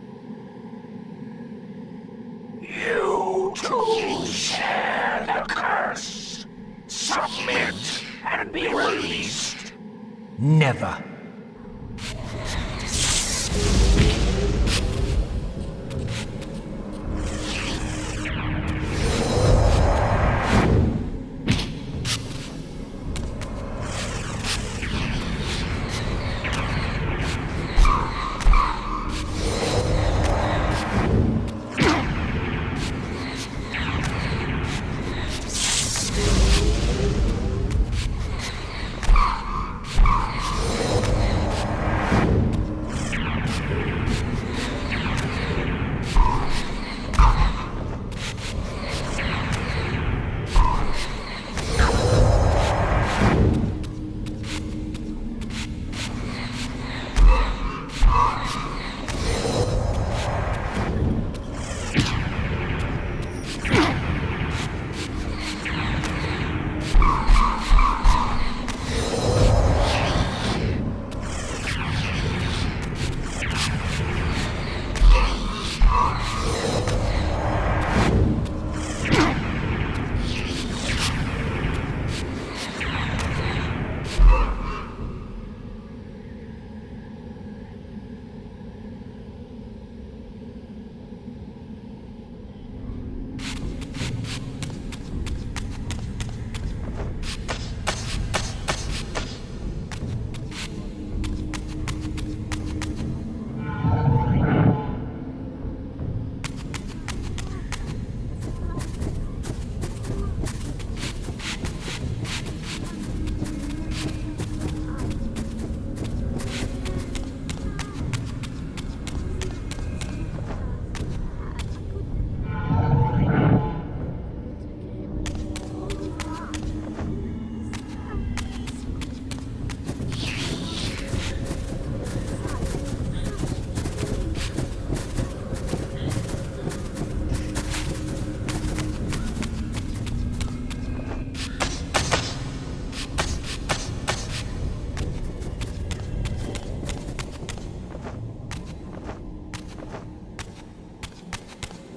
You too share the curse. Submit and be released. Never.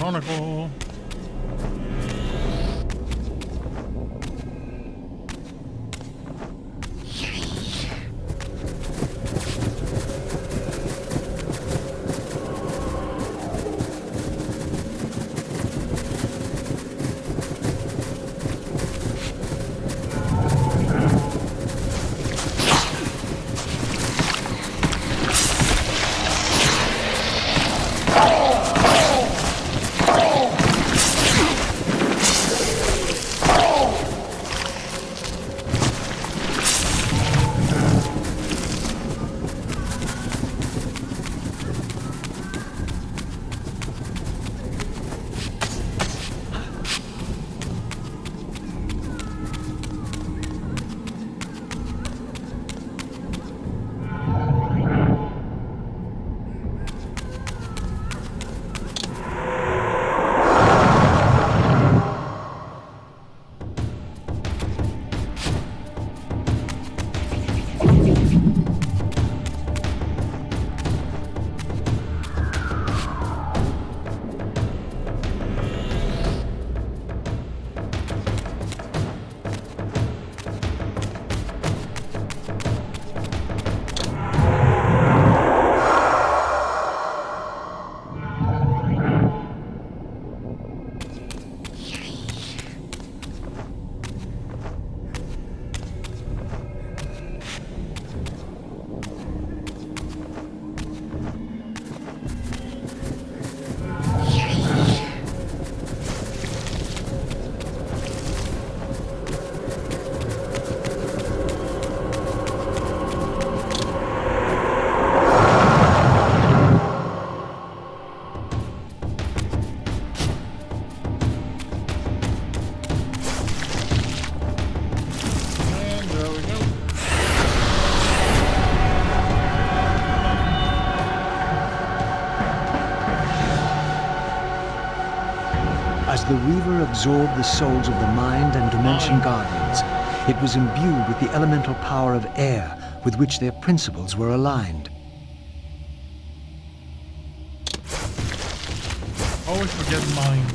Chronicle. As the Reaver absorbed the souls of the Mind and Dimension Guardians, it was imbued with the elemental power of air with which their principles were aligned. Always forget mine.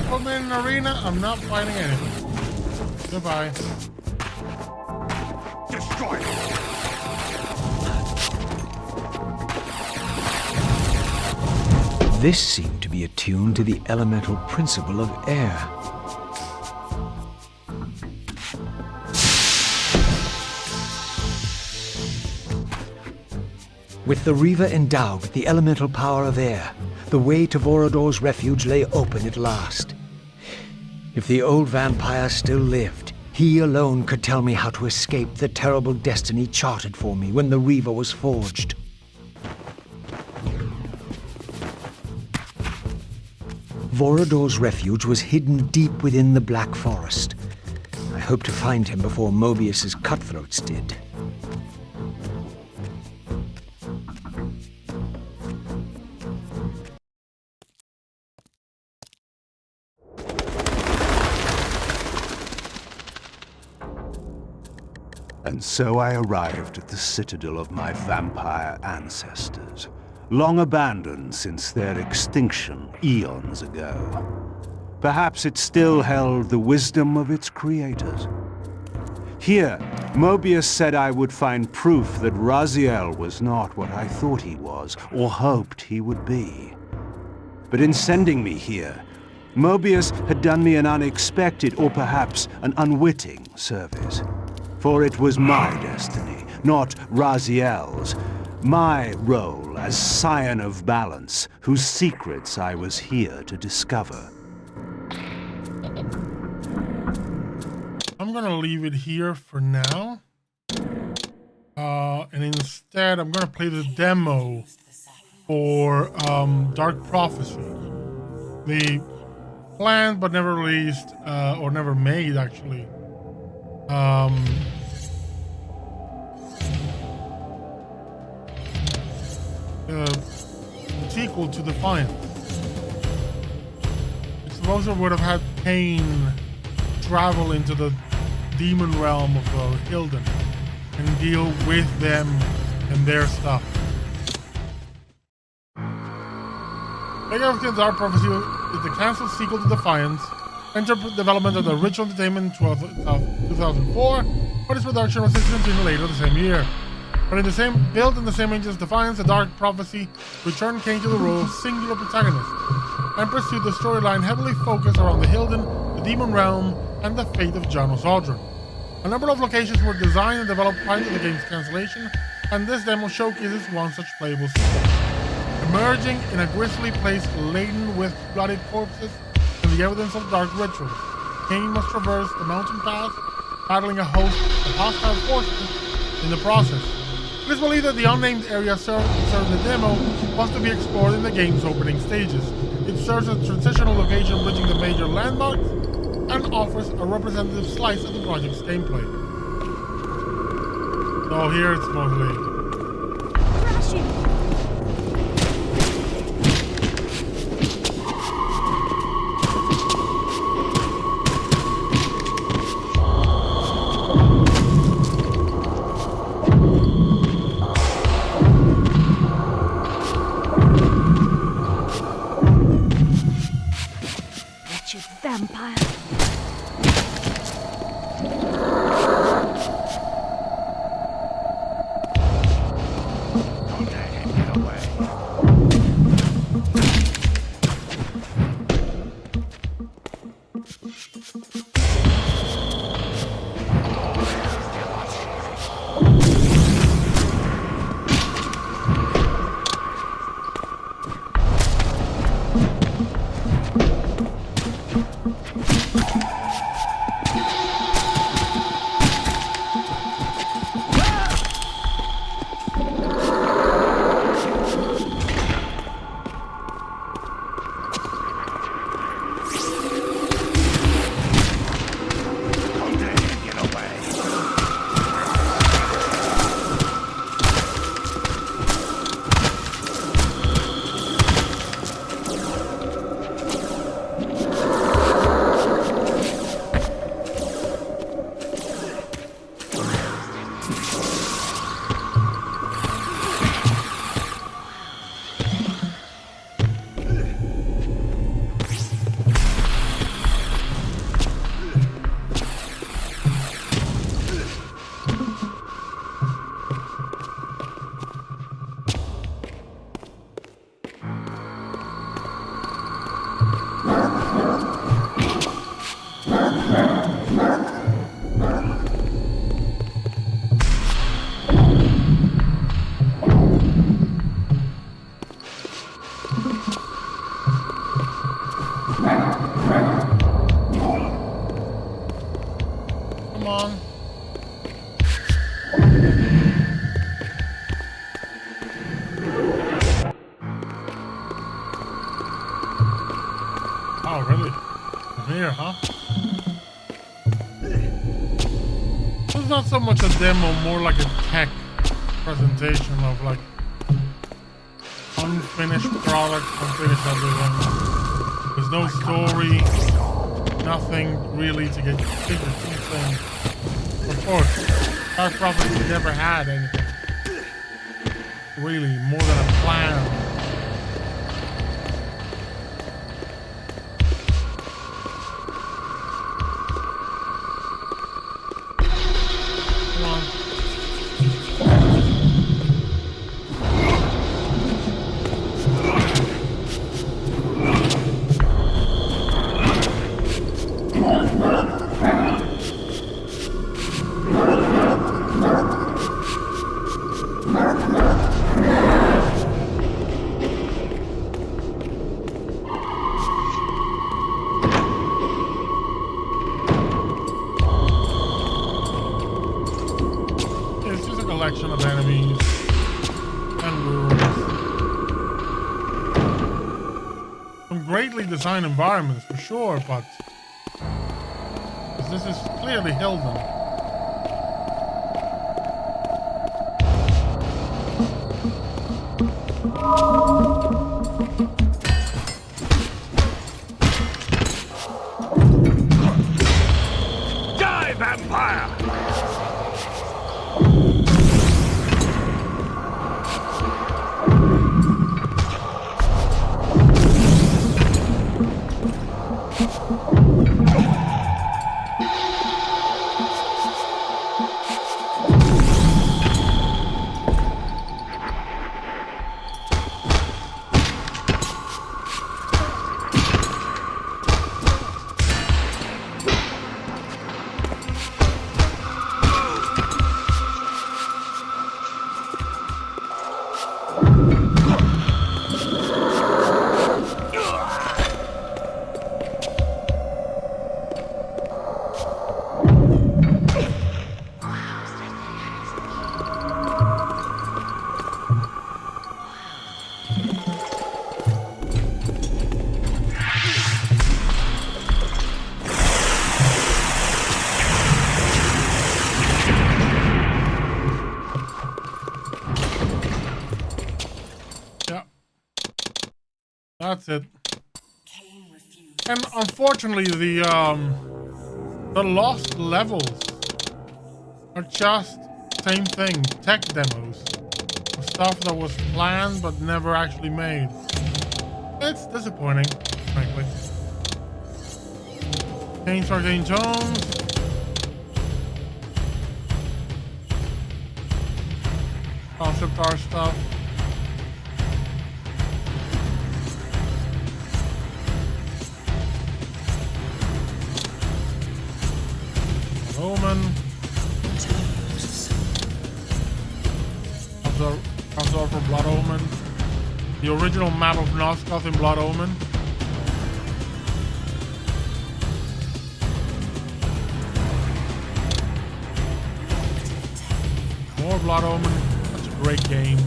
Put me in an arena, I'm not fighting anything. Goodbye. Destroy it. This seemed to be attuned to the elemental principle of air. With the Reaver endowed with the elemental power of air, the way to Vorador's refuge lay open at last. If the old vampire still lived, He alone could tell me how to escape the terrible destiny charted for me when the Reaver was forged. Vorador's refuge was hidden deep within the Black Forest. I hope to find him before Mobius's cutthroats did. And so I arrived at the citadel of my vampire ancestors, long abandoned since their extinction eons ago. Perhaps it still held the wisdom of its creators. Here, Mobius said I would find proof that Raziel was not what I thought he was, or hoped he would be. But in sending me here, Mobius had done me an unexpected, or perhaps an unwitting service. For it was my destiny, not Raziel's, my role as Scion of Balance, whose secrets I was here to discover. I'm gonna leave it here for now. And instead, I'm gonna play the demo for Dark Prophecy. The planned but never released, or never made actually. Sequel to Defiance. It supposedly would have had Kain travel into the demon realm of Hilden and deal with them and their stuff. Like everything's Dark Prophecy is the cancelled sequel to Defiance, entered development of the Ritual Entertainment in 2004, but its production was discontinued later the same year. But in the same built in the same age as Defiance, the Dark Prophecy returned Kain to the role of singular protagonist and pursued the storyline heavily focused around the Hilden, the Demon Realm, and the fate of Janos Audron. A number of locations were designed and developed prior to the game's cancellation, and this demo showcases one such playable spot. Emerging in a grisly place laden with bloody corpses and the evidence of dark rituals, Kain must traverse the mountain pass, battling a host of hostile forces in the process. It is believed that the unnamed area served in the demo was to be explored in the game's opening stages. It serves as a transitional location bridging the major landmarks and offers a representative slice of the project's gameplay. So here it's mostly Crashing! Vampire. Oh, really? From here, huh? It's not so much a demo, more like a tech presentation of like unfinished product, unfinished everything. There's no story, nothing really to get your teeth in. Of course, Dark Prophecy never had anything really more than a plan. Of enemies and rooms. Some greatly designed environments for sure, but this is clearly Hilden. Die, vampire! That's it. And unfortunately, the lost levels are just same thing, tech demos of stuff that was planned but never actually made. It's disappointing, frankly. Kain Sargane Jones. Concept art stuff. Omen. Absorb for Blood Omen. The original map of Nosgoth in Blood Omen. More Blood Omen. Such a great game.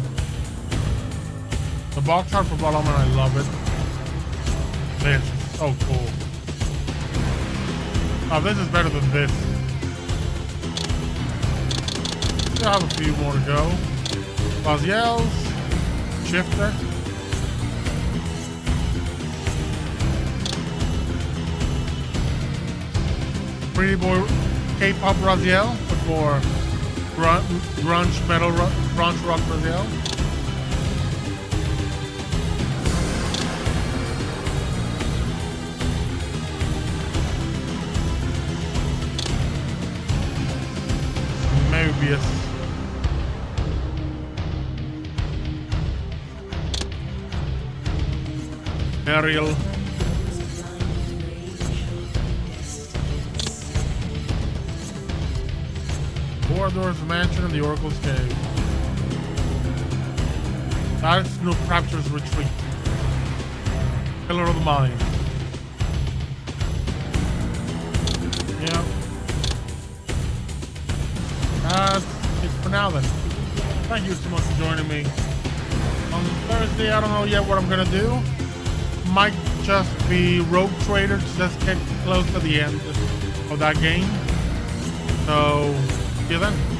The box art for Blood Omen, I love it. This is so cool. Oh, this is better than this. Still have a few more to go. Raziel's Shifter. Pretty boy K-pop Raziel, but for grunge metal grunge rock Raziel. Maybe Ariel. Borador's Mansion and the Oracle's Cave. That's Snoop Rapture's Retreat. Pillar of the Mind. Yeah. That's it for now then. Thank you so much for joining me. On Thursday, I don't know yet what I'm gonna do. might just be Rogue Trader to just get close to the end of that game. So, see you then.